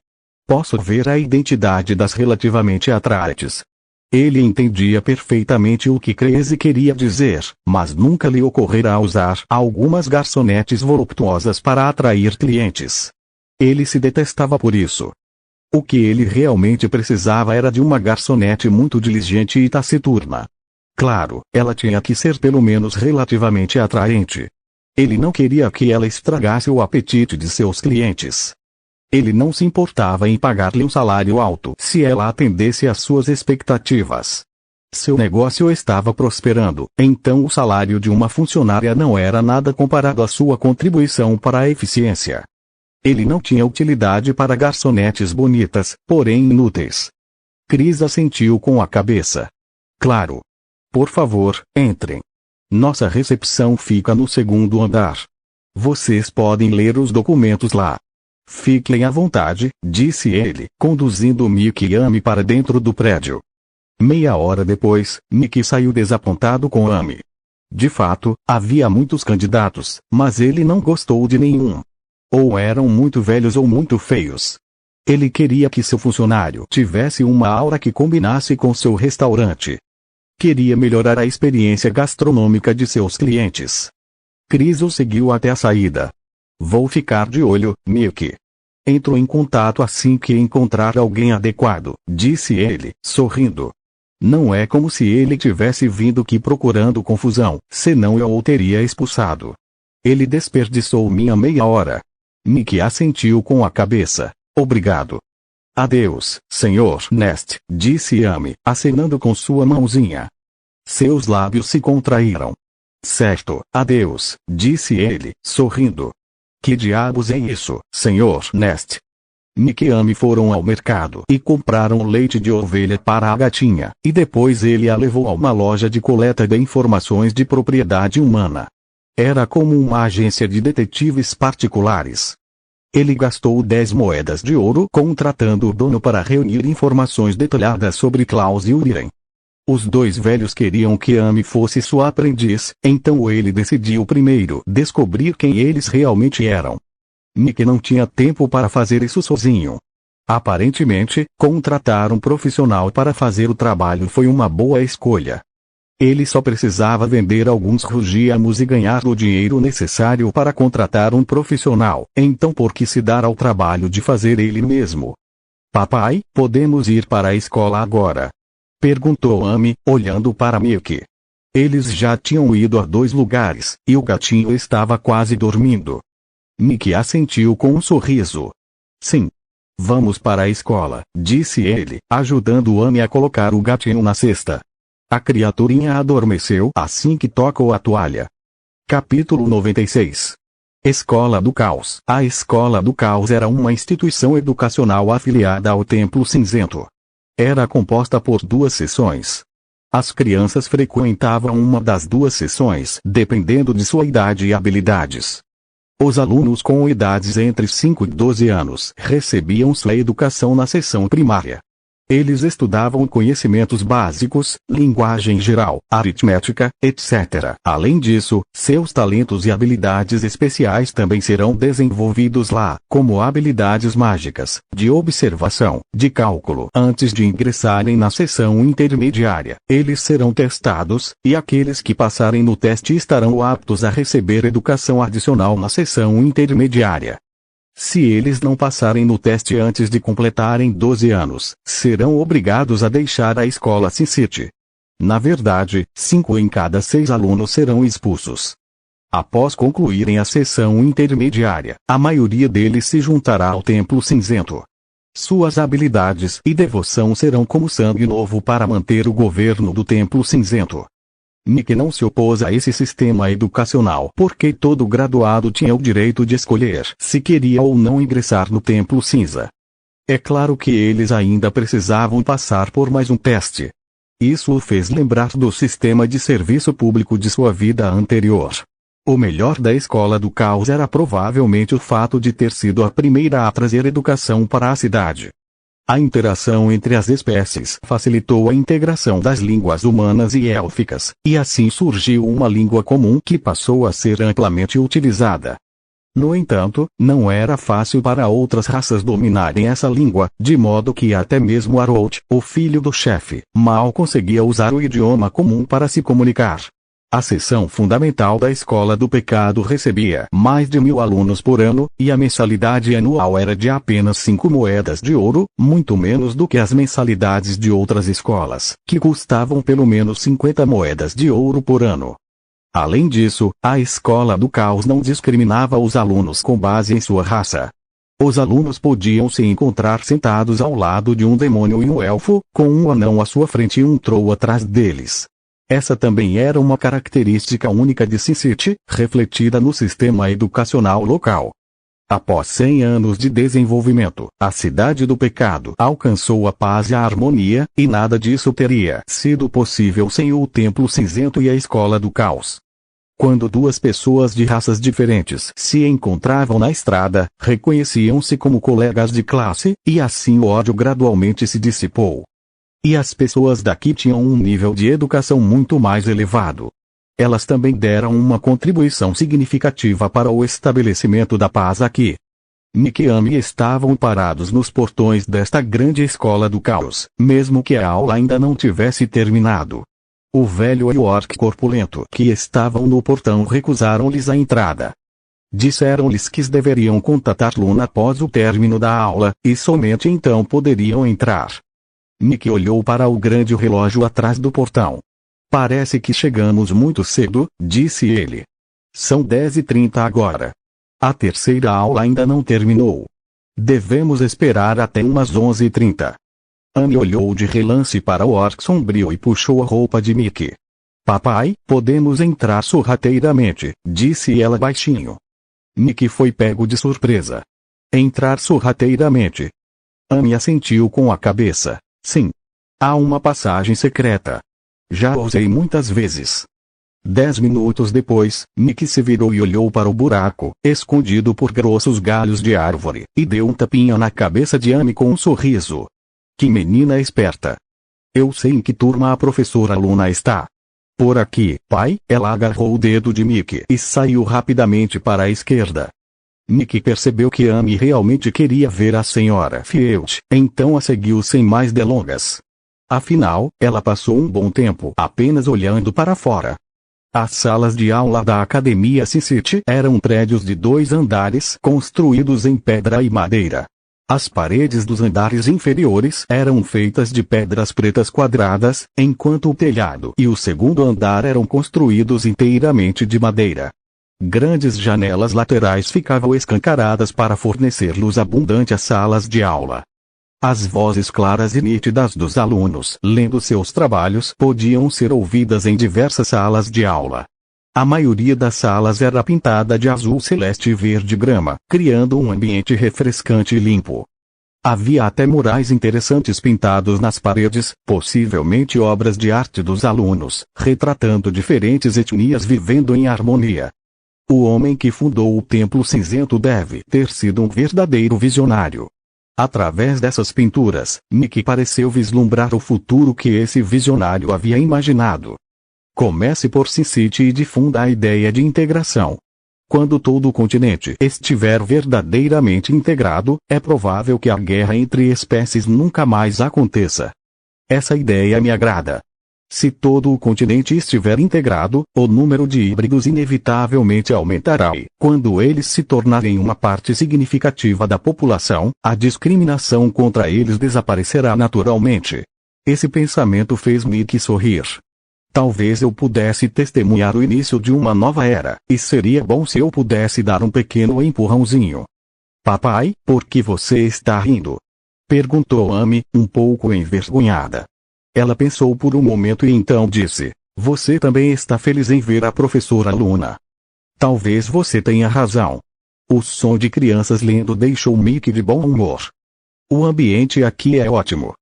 Posso ver a identidade das relativamente atraentes. Ele entendia perfeitamente o que Crazy queria dizer, mas nunca lhe ocorrerá usar algumas garçonetes voluptuosas para atrair clientes. Ele se detestava por isso. O que ele realmente precisava era de uma garçonete muito diligente e taciturna. Claro, ela tinha que ser pelo menos relativamente atraente. Ele não queria que ela estragasse o apetite de seus clientes. Ele não se importava em pagar-lhe um salário alto se ela atendesse às suas expectativas. Seu negócio estava prosperando, então o salário de uma funcionária não era nada comparado à sua contribuição para a eficiência. Ele não tinha utilidade para garçonetes bonitas, porém inúteis. Chris assentiu com a cabeça. Claro. Por favor, entrem. Nossa recepção fica no 2º andar. Vocês podem ler os documentos lá. Fiquem à vontade, disse ele, conduzindo Mick e Amy para dentro do prédio. Meia hora depois, Mick saiu desapontado com Amy. De fato, havia muitos candidatos, mas ele não gostou de nenhum. Ou eram muito velhos ou muito feios. Ele queria que seu funcionário tivesse uma aura que combinasse com seu restaurante. Queria melhorar a experiência gastronômica de seus clientes. Chris o seguiu até a saída. Vou ficar de olho, Mick. Entro em contato assim que encontrar alguém adequado, disse ele, sorrindo. Não é como se ele tivesse vindo aqui procurando confusão, senão eu o teria expulsado. Ele desperdiçou minha meia hora. Mick assentiu com a cabeça. Obrigado. Adeus, Sr. Nest, disse Amy, acenando com sua mãozinha. Seus lábios se contraíram. Certo, adeus, disse ele, sorrindo. Que diabos é isso, Sr. Nest? Nick e Amy foram ao mercado e compraram leite de ovelha para a gatinha, e depois ele a levou a uma loja de coleta de informações de propriedade humana. Era como uma agência de detetives particulares. Ele gastou 10 moedas de ouro contratando o dono para reunir informações detalhadas sobre Klaus e Uren. Os dois velhos queriam que Amy fosse sua aprendiz, então ele decidiu primeiro descobrir quem eles realmente eram. Nick não tinha tempo para fazer isso sozinho. Aparentemente, contratar um profissional para fazer o trabalho foi uma boa escolha. Ele só precisava vender alguns rugiamos e ganhar o dinheiro necessário para contratar um profissional, então por que se dar ao trabalho de fazer ele mesmo? Papai, podemos ir para a escola agora? Perguntou Amy, olhando para Mickey. Eles já tinham ido a 2 lugares, e o gatinho estava quase dormindo. Mickey assentiu com um sorriso. Sim. Vamos para a escola, disse ele, ajudando Amy a colocar o gatinho na cesta. A criaturinha adormeceu assim que tocou a toalha. Capítulo 96. Escola do Caos. A Escola do Caos era uma instituição educacional afiliada ao Templo Cinzento. Era composta por 2 seções. As crianças frequentavam uma das 2 seções, dependendo de sua idade e habilidades. Os alunos com idades entre 5 e 12 anos recebiam sua educação na seção primária. Eles estudavam conhecimentos básicos, linguagem geral, aritmética, etc. Além disso, seus talentos e habilidades especiais também serão desenvolvidos lá, como habilidades mágicas, de observação, de cálculo. Antes de ingressarem na seção intermediária, eles serão testados, e aqueles que passarem no teste estarão aptos a receber educação adicional na seção intermediária. Se eles não passarem no teste antes de completarem 12 anos, serão obrigados a deixar a escola Sin-City. Na verdade, 5 em cada 6 alunos serão expulsos. Após concluírem a sessão intermediária, a maioria deles se juntará ao Templo Cinzento. Suas habilidades e devoção serão como sangue novo para manter o governo do Templo Cinzento. Nick não se opôs a esse sistema educacional porque todo graduado tinha o direito de escolher se queria ou não ingressar no Templo Cinza. É claro que eles ainda precisavam passar por mais um teste. Isso o fez lembrar do sistema de serviço público de sua vida anterior. O melhor da Escola do Caos era provavelmente o fato de ter sido a primeira a trazer educação para a cidade. A interação entre as espécies facilitou a integração das línguas humanas e élficas, e assim surgiu uma língua comum que passou a ser amplamente utilizada. No entanto, não era fácil para outras raças dominarem essa língua, de modo que até mesmo Harold, o filho do chefe, mal conseguia usar o idioma comum para se comunicar. A seção fundamental da Escola do Pecado recebia mais de 1000 alunos por ano, e a mensalidade anual era de apenas 5 moedas de ouro, muito menos do que as mensalidades de outras escolas, que custavam pelo menos 50 moedas de ouro por ano. Além disso, a Escola do Caos não discriminava os alunos com base em sua raça. Os alunos podiam se encontrar sentados ao lado de um demônio e um elfo, com um anão à sua frente e um troll atrás deles. Essa também era uma característica única de Sin-City, refletida no sistema educacional local. Após 100 anos de desenvolvimento, a Cidade do Pecado alcançou a paz e a harmonia, e nada disso teria sido possível sem o Templo Cinzento e a Escola do Caos. Quando 2 pessoas de raças diferentes se encontravam na estrada, reconheciam-se como colegas de classe, e assim o ódio gradualmente se dissipou. E as pessoas daqui tinham um nível de educação muito mais elevado. Elas também deram uma contribuição significativa para o estabelecimento da paz aqui. Nick e Amy estavam parados nos portões desta grande Escola do Caos, mesmo que a aula ainda não tivesse terminado. O velho e o orc corpulento que estavam no portão recusaram-lhes a entrada. Disseram-lhes que deveriam contatar Luna após o término da aula, e somente então poderiam entrar. Nick olhou para o grande relógio atrás do portão. Parece que chegamos muito cedo, disse ele. São 10h30 agora. A terceira aula ainda não terminou. Devemos esperar até umas 11h30. Amy olhou de relance para o orc sombrio e puxou a roupa de Mickey. Papai, podemos entrar sorrateiramente, disse ela baixinho. Mickey foi pego de surpresa. Entrar sorrateiramente. Amy assentiu com a cabeça. Sim. Há uma passagem secreta. Já usei muitas vezes. 10 minutos depois, Mickey se virou e olhou para o buraco, escondido por grossos galhos de árvore, e deu um tapinha na cabeça de Amy com um sorriso. Que menina esperta. Eu sei em que turma a professora Luna está. Por aqui, pai. Ela agarrou o dedo de Mickey e saiu rapidamente para a esquerda. Mickey percebeu que Amy realmente queria ver a senhora Field, então a seguiu sem mais delongas. Afinal, ela passou um bom tempo apenas olhando para fora. As salas de aula da Academia Sin-City eram prédios de 2 andares construídos em pedra e madeira. As paredes dos andares inferiores eram feitas de pedras pretas quadradas, enquanto o telhado e o segundo andar eram construídos inteiramente de madeira. Grandes janelas laterais ficavam escancaradas para fornecer luz abundante às salas de aula. As vozes claras e nítidas dos alunos lendo seus trabalhos podiam ser ouvidas em diversas salas de aula. A maioria das salas era pintada de azul celeste e verde grama, criando um ambiente refrescante e limpo. Havia até murais interessantes pintados nas paredes, possivelmente obras de arte dos alunos, retratando diferentes etnias vivendo em harmonia. O homem que fundou o Templo Cinzento deve ter sido um verdadeiro visionário. Através dessas pinturas, Mickey pareceu vislumbrar o futuro que esse visionário havia imaginado. Comece por Sin-City e difunda a ideia de integração. Quando todo o continente estiver verdadeiramente integrado, é provável que a guerra entre espécies nunca mais aconteça. Essa ideia me agrada. Se todo o continente estiver integrado, o número de híbridos inevitavelmente aumentará e, quando eles se tornarem uma parte significativa da população, a discriminação contra eles desaparecerá naturalmente. Esse pensamento fez Mickey sorrir. Talvez eu pudesse testemunhar o início de uma nova era, e seria bom se eu pudesse dar um pequeno empurrãozinho. Papai, por que você está rindo? Perguntou Amy, um pouco envergonhada. Ela pensou por um momento e então disse, você também está feliz em ver a professora Luna. Talvez você tenha razão. O som de crianças lendo deixou Mickey de bom humor. O ambiente aqui é ótimo.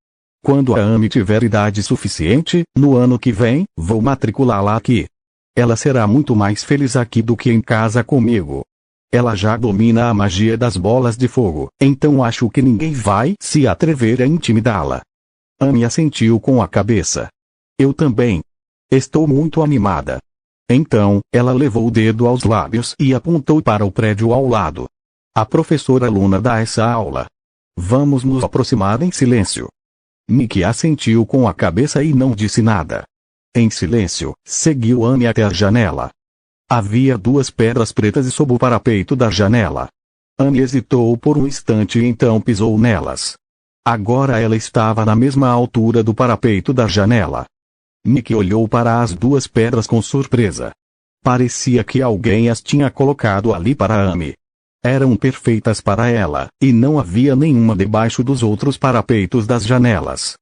Quando a Amy tiver idade suficiente, no ano que vem, vou matriculá-la aqui. Ela será muito mais feliz aqui do que em casa comigo. Ela já domina a magia das bolas de fogo, então acho que ninguém vai se atrever a intimidá-la. Amy assentiu com a cabeça. Eu também. Estou muito animada. Então, ela levou o dedo aos lábios e apontou para o prédio ao lado. A professora Luna dá essa aula. Vamos nos aproximar em silêncio. Mickey assentiu com a cabeça e não disse nada. Em silêncio, seguiu Amy até a janela. Havia 2 pedras pretas sob o parapeito da janela. Amy hesitou por um instante e então pisou nelas. Agora ela estava na mesma altura do parapeito da janela. Mickey olhou para as 2 pedras com surpresa. Parecia que alguém as tinha colocado ali para Amy. Eram perfeitas para ela, e não havia nenhuma debaixo dos outros parapeitos das janelas.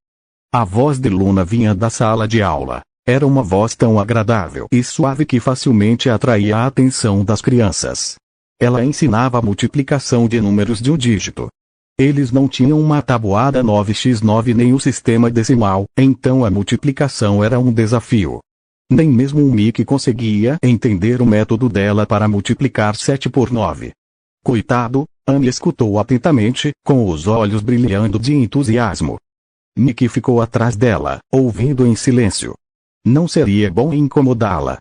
A voz de Luna vinha da sala de aula. Era uma voz tão agradável e suave que facilmente atraía a atenção das crianças. Ela ensinava a multiplicação de números de um dígito. Eles não tinham uma tabuada 9x9 nem o sistema decimal, então a multiplicação era um desafio. Nem mesmo o Mickey conseguia entender o método dela para multiplicar 7 por 9. Coitado, Amy escutou atentamente, com os olhos brilhando de entusiasmo. Mickey ficou atrás dela, ouvindo em silêncio. Não seria bom incomodá-la.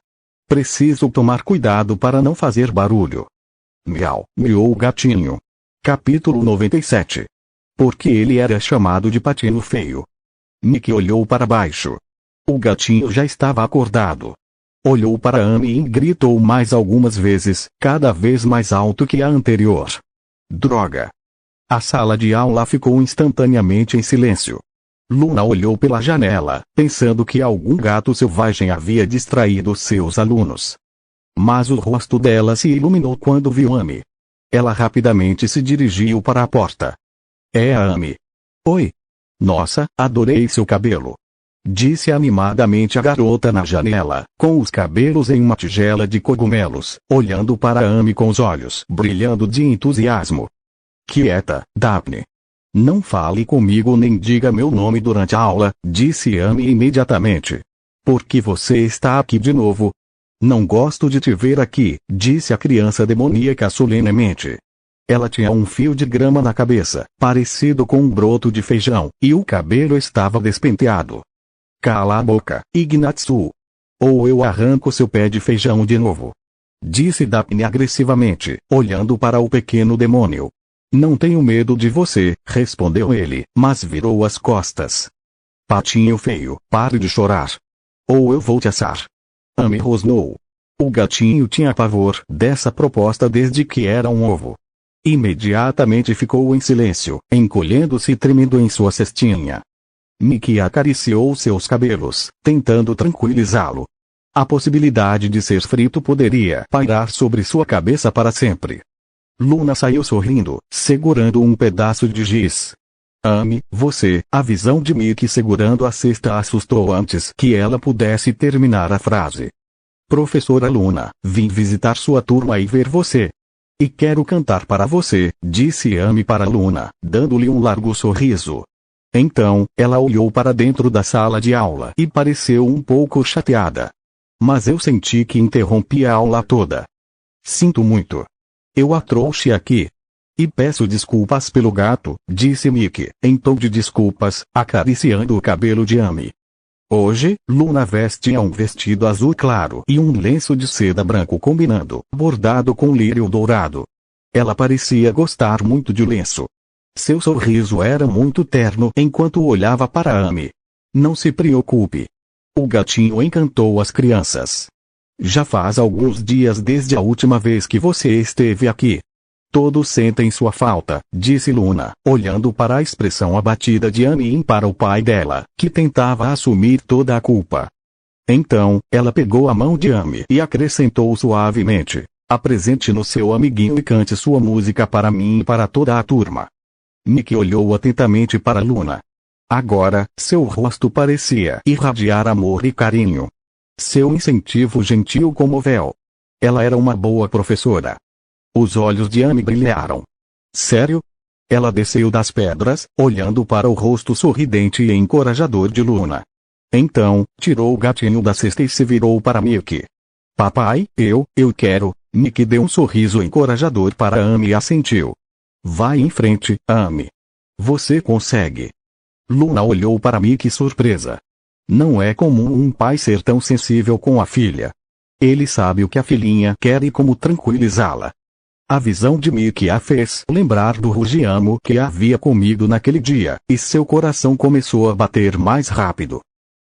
Preciso tomar cuidado para não fazer barulho. Miau, miou o gatinho. Capítulo 97. Porque ele era chamado de patinho feio. Mickey olhou para baixo. O gatinho já estava acordado. Olhou para Amy e gritou mais algumas vezes, cada vez mais alto que a anterior. Droga! A sala de aula ficou instantaneamente em silêncio. Luna olhou pela janela, pensando que algum gato selvagem havia distraído seus alunos. Mas o rosto dela se iluminou quando viu Amy. Ela rapidamente se dirigiu para a porta. É a Amy. Oi. Nossa, adorei seu cabelo. Disse animadamente a garota na janela, com os cabelos em uma tigela de cogumelos, olhando para Amy com os olhos brilhando de entusiasmo. Quieta, Daphne. Não fale comigo nem diga meu nome durante a aula, disse Amy imediatamente. Por que você está aqui de novo? Não gosto de te ver aqui, disse a criança demoníaca solenemente. Ela tinha um fio de grama na cabeça, parecido com um broto de feijão, e o cabelo estava despenteado. Cala a boca, Ignatsu. Ou eu arranco seu pé de feijão de novo. Disse Daphne agressivamente, olhando para o pequeno demônio. Não tenho medo de você, respondeu ele, mas virou as costas. Patinho feio, pare de chorar. Ou eu vou te assar. Amy rosnou. O gatinho tinha pavor dessa proposta desde que era um ovo. Imediatamente ficou em silêncio, encolhendo-se e tremendo em sua cestinha. Mickey acariciou seus cabelos, tentando tranquilizá-lo. A possibilidade de ser frito poderia pairar sobre sua cabeça para sempre. Luna saiu sorrindo, segurando um pedaço de giz. Amy, você, a visão de Mickey segurando a cesta assustou antes que ela pudesse terminar a frase. Professora Luna, vim visitar sua turma e ver você. E quero cantar para você, disse Amy para Luna, dando-lhe um largo sorriso. Então, ela olhou para dentro da sala de aula e pareceu um pouco chateada. Mas eu senti que interrompi a aula toda. Sinto muito. Eu a trouxe aqui. E peço desculpas pelo gato, disse Mickey, em tom de desculpas, acariciando o cabelo de Amy. Hoje, Luna vestia um vestido azul claro e um lenço de seda branco combinando, bordado com lírio dourado. Ela parecia gostar muito de lenço. Seu sorriso era muito terno enquanto olhava para Amy. Não se preocupe. O gatinho encantou as crianças. Já faz alguns dias desde a última vez que você esteve aqui. Todos sentem sua falta, disse Luna, olhando para a expressão abatida de Amy e para o pai dela, que tentava assumir toda a culpa. Então, ela pegou a mão de Amy e acrescentou suavemente, apresente-nos seu amiguinho e cante sua música para mim e para toda a turma. Mickey olhou atentamente para Luna. Agora, seu rosto parecia irradiar amor e carinho. Seu incentivo gentil comoveu. Ela era uma boa professora. Os olhos de Amy brilharam. Sério? Ela desceu das pedras, olhando para o rosto sorridente e encorajador de Luna. Então, tirou o gatinho da cesta e se virou para Mickey. Papai, eu quero. Mickey deu um sorriso encorajador para Amy e assentiu. Vai em frente, Amy. Você consegue. Luna olhou para Mickey surpresa. Não é comum um pai ser tão sensível com a filha. Ele sabe o que a filhinha quer e como tranquilizá-la. A visão de Mickey a fez lembrar do rugiamo que havia comido naquele dia, e seu coração começou a bater mais rápido.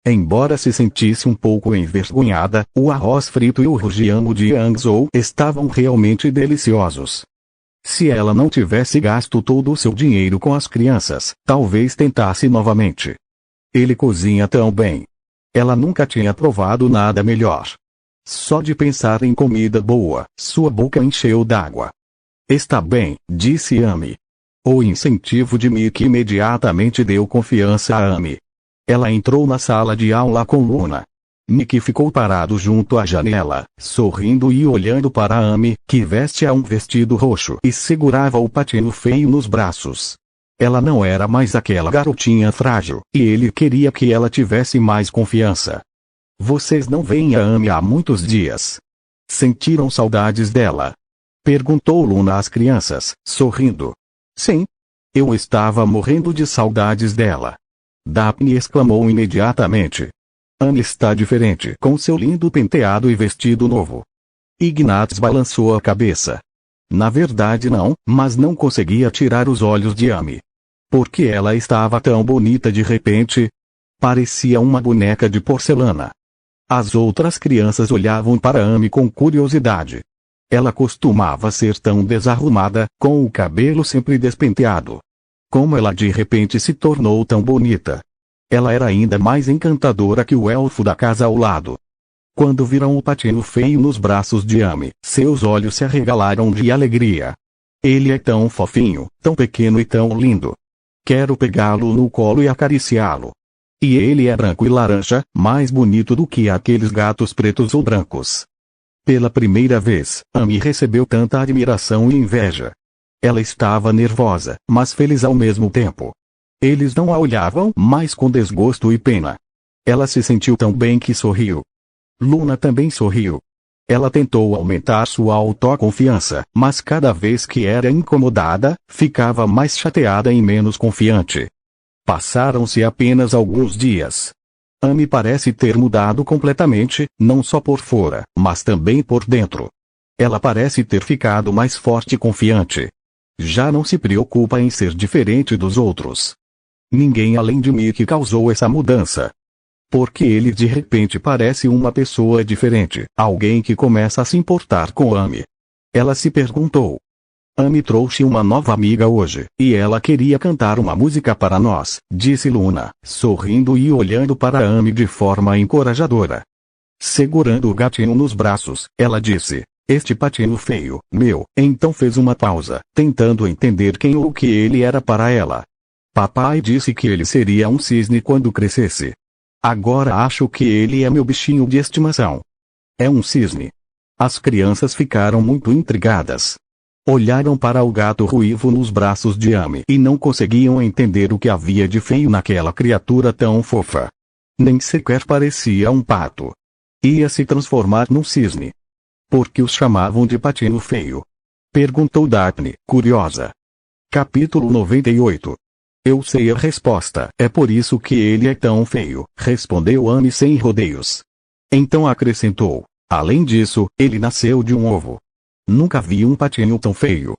Embora se sentisse um pouco envergonhada, o arroz frito e o rugiamo de Yangzhou estavam realmente deliciosos. Se ela não tivesse gasto todo o seu dinheiro com as crianças, talvez tentasse novamente. Ele cozinha tão bem. Ela nunca tinha provado nada melhor. Só de pensar em comida boa, sua boca encheu d'água. Está bem, disse Amy. O incentivo de Mickey imediatamente deu confiança a Amy. Ela entrou na sala de aula com Luna. Mickey ficou parado junto à janela, sorrindo e olhando para Amy, que vestia um vestido roxo e segurava o patinho feio nos braços. Ela não era mais aquela garotinha frágil, e ele queria que ela tivesse mais confiança. Vocês não veem a Amy há muitos dias. Sentiram saudades dela? Perguntou Luna às crianças, sorrindo. Sim. Eu estava morrendo de saudades dela. Daphne exclamou imediatamente. Amy está diferente com seu lindo penteado e vestido novo. Ignatz balançou a cabeça. Na verdade não, mas não conseguia tirar os olhos de Amy. Por que ela estava tão bonita de repente? Parecia uma boneca de porcelana. As outras crianças olhavam para Amy com curiosidade. Ela costumava ser tão desarrumada, com o cabelo sempre despenteado. Como ela de repente se tornou tão bonita? Ela era ainda mais encantadora que o elfo da casa ao lado. Quando viram o patinho feio nos braços de Amy, seus olhos se arregalaram de alegria. Ele é tão fofinho, tão pequeno e tão lindo. Quero pegá-lo no colo e acariciá-lo. E ele é branco e laranja, mais bonito do que aqueles gatos pretos ou brancos. Pela primeira vez, Amy recebeu tanta admiração e inveja. Ela estava nervosa, mas feliz ao mesmo tempo. Eles não a olhavam mais com desgosto e pena. Ela se sentiu tão bem que sorriu. Luna também sorriu. Ela tentou aumentar sua autoconfiança, mas cada vez que era incomodada, ficava mais chateada e menos confiante. Passaram-se apenas alguns dias. Amy parece ter mudado completamente, não só por fora, mas também por dentro. Ela parece ter ficado mais forte e confiante. Já não se preocupa em ser diferente dos outros. Ninguém além de Mickey causou essa mudança. Porque ele de repente parece uma pessoa diferente, alguém que começa a se importar com Amy. Ela se perguntou. Amy trouxe uma nova amiga hoje, e ela queria cantar uma música para nós, disse Luna, sorrindo e olhando para Amy de forma encorajadora. Segurando o gatinho nos braços, ela disse, este patinho feio, meu, então fez uma pausa, tentando entender quem ou o que ele era para ela. Papai disse que ele seria um cisne quando crescesse. Agora acho que ele é meu bichinho de estimação. É um cisne. As crianças ficaram muito intrigadas. Olharam para o gato ruivo nos braços de Amy e não conseguiam entender o que havia de feio naquela criatura tão fofa. Nem sequer parecia um pato. Ia se transformar num cisne. Por que os chamavam de patinho feio? Perguntou Daphne, curiosa. Capítulo 98. Eu sei a resposta. É por isso que ele é tão feio, respondeu Amy sem rodeios. Então acrescentou, além disso, ele nasceu de um ovo. Nunca vi um patinho tão feio.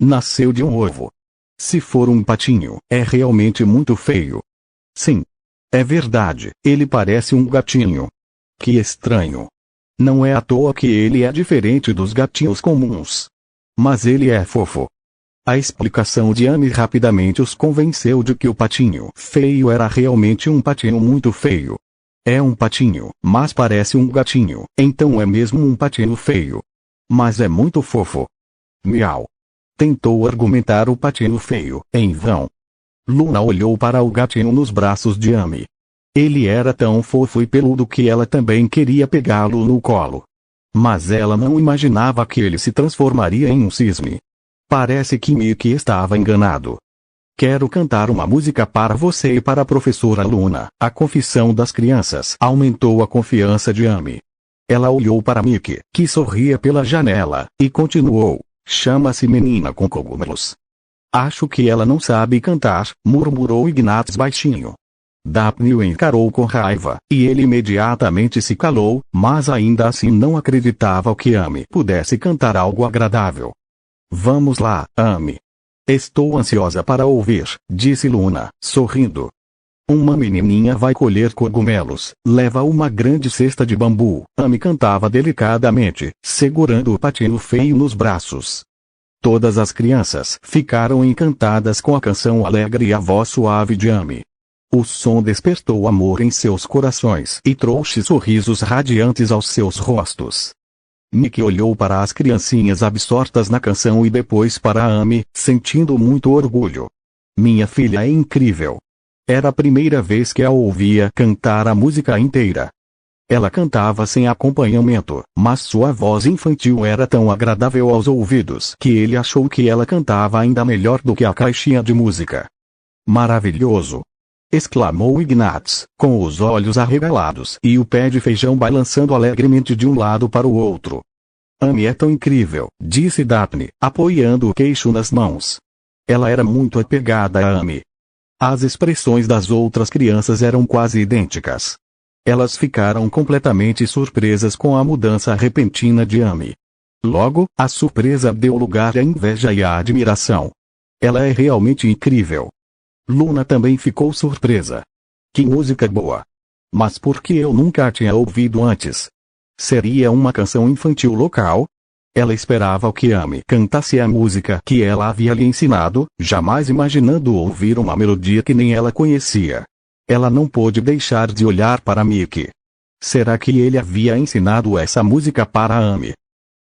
Nasceu de um ovo. Se for um patinho, é realmente muito feio. Sim. É verdade, ele parece um gatinho. Que estranho. Não é à toa que ele é diferente dos gatinhos comuns. Mas ele é fofo. A explicação de Amy rapidamente os convenceu de que o patinho feio era realmente um patinho muito feio. É um patinho, mas parece um gatinho, então é mesmo um patinho feio. Mas é muito fofo. Miau. Tentou argumentar o patinho feio, em vão. Luna olhou para o gatinho nos braços de Amy. Ele era tão fofo e peludo que ela também queria pegá-lo no colo. Mas ela não imaginava que ele se transformaria em um cisne. Parece que Mickey estava enganado. Quero cantar uma música para você e para a professora Luna. A confissão das crianças aumentou a confiança de Amy. Ela olhou para Mickey, que sorria pela janela, e continuou. Chama-se Menina com Cogumelos. Acho que ela não sabe cantar, murmurou Ignatz baixinho. Daphne o encarou com raiva, e ele imediatamente se calou, mas ainda assim não acreditava que Amy pudesse cantar algo agradável. Vamos lá, Amy. Estou ansiosa para ouvir, disse Luna, sorrindo. Uma menininha vai colher cogumelos, leva uma grande cesta de bambu. Amy cantava delicadamente, segurando o patinho feio nos braços. Todas as crianças ficaram encantadas com a canção alegre e a voz suave de Amy. O som despertou amor em seus corações e trouxe sorrisos radiantes aos seus rostos. Mickey olhou para as criancinhas absortas na canção e depois para Amy, sentindo muito orgulho. Minha filha é incrível. Era a primeira vez que a ouvia cantar a música inteira. Ela cantava sem acompanhamento, mas sua voz infantil era tão agradável aos ouvidos que ele achou que ela cantava ainda melhor do que a caixinha de música. Maravilhoso! Exclamou Ignatz, com os olhos arregalados e o pé de feijão balançando alegremente de um lado para o outro. Amy é tão incrível, disse Daphne, apoiando o queixo nas mãos. Ela era muito apegada a Amy. As expressões das outras crianças eram quase idênticas. Elas ficaram completamente surpresas com a mudança repentina de Amy. Logo, a surpresa deu lugar à inveja e à admiração. Ela é realmente incrível. Luna também ficou surpresa. Que música boa! Mas por que eu nunca a tinha ouvido antes? Seria uma canção infantil local? Ela esperava que Amy cantasse a música que ela havia lhe ensinado, jamais imaginando ouvir uma melodia que nem ela conhecia. Ela não pôde deixar de olhar para Mickey. Será que ele havia ensinado essa música para Amy?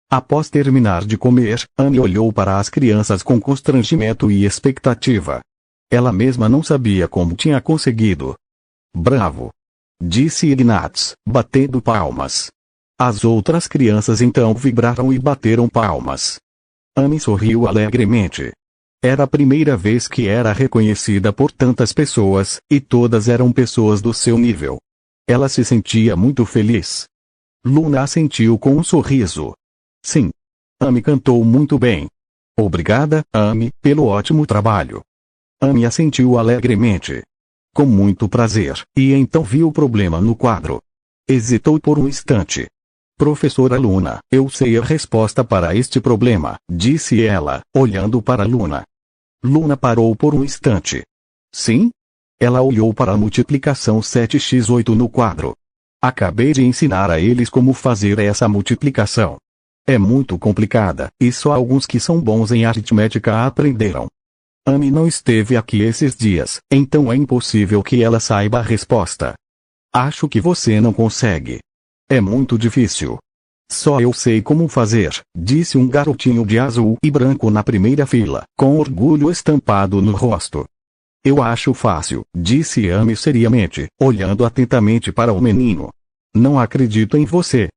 Após terminar de comer, Amy olhou para as crianças com constrangimento e expectativa. Ela mesma não sabia como tinha conseguido. Bravo! Disse Ignatz, batendo palmas. As outras crianças então vibraram e bateram palmas. Amy sorriu alegremente. Era a primeira vez que era reconhecida por tantas pessoas, e todas eram pessoas do seu nível. Ela se sentia muito feliz. Luna assentiu com um sorriso. Sim. Amy cantou muito bem. Obrigada, Amy, pelo ótimo trabalho. Amy assentiu alegremente. Com muito prazer, e então viu o problema no quadro. Hesitou por um instante. Professora Luna, eu sei a resposta para este problema, disse ela, olhando para Luna. Luna parou por um instante. Sim? Ela olhou para a multiplicação 7x8 no quadro. Acabei de ensinar a eles como fazer essa multiplicação. É muito complicada, e só alguns que são bons em aritmética a aprenderam. Amy não esteve aqui esses dias, então é impossível que ela saiba a resposta. Acho que você não consegue. É muito difícil. Só eu sei como fazer, disse um garotinho de azul e branco na primeira fila, com orgulho estampado no rosto. Eu acho fácil, disse Amy seriamente, olhando atentamente para o menino. Não acredito em você.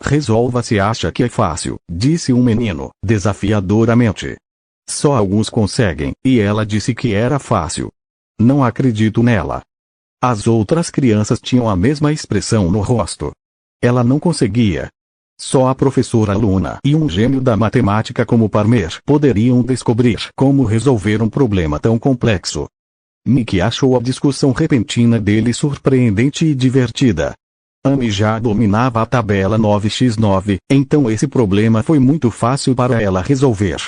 Resolva se acha que é fácil, disse um menino, desafiadoramente. Só alguns conseguem, e ela disse que era fácil. Não acredito nela. As outras crianças tinham a mesma expressão no rosto. Ela não conseguia. Só a professora Luna e um gênio da matemática como Parmer poderiam descobrir como resolver um problema tão complexo. Mickey achou a discussão repentina dele surpreendente e divertida. Amy já dominava a tabela 9x9, então esse problema foi muito fácil para ela resolver.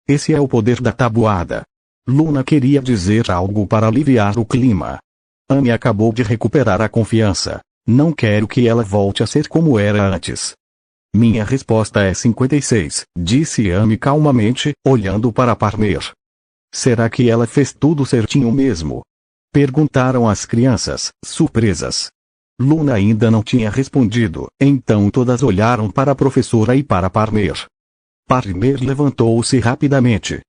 Esse é o poder da tabuada. Luna queria dizer algo para aliviar o clima. Amy acabou de recuperar a confiança. Não quero que ela volte a ser como era antes. Minha resposta é 56, disse Amy calmamente, olhando para Parmer. Será que ela fez tudo certinho mesmo? Perguntaram as crianças, surpresas. Luna ainda não tinha respondido, então todas olharam para a professora e para Parmer. Parmer levantou-se rapidamente.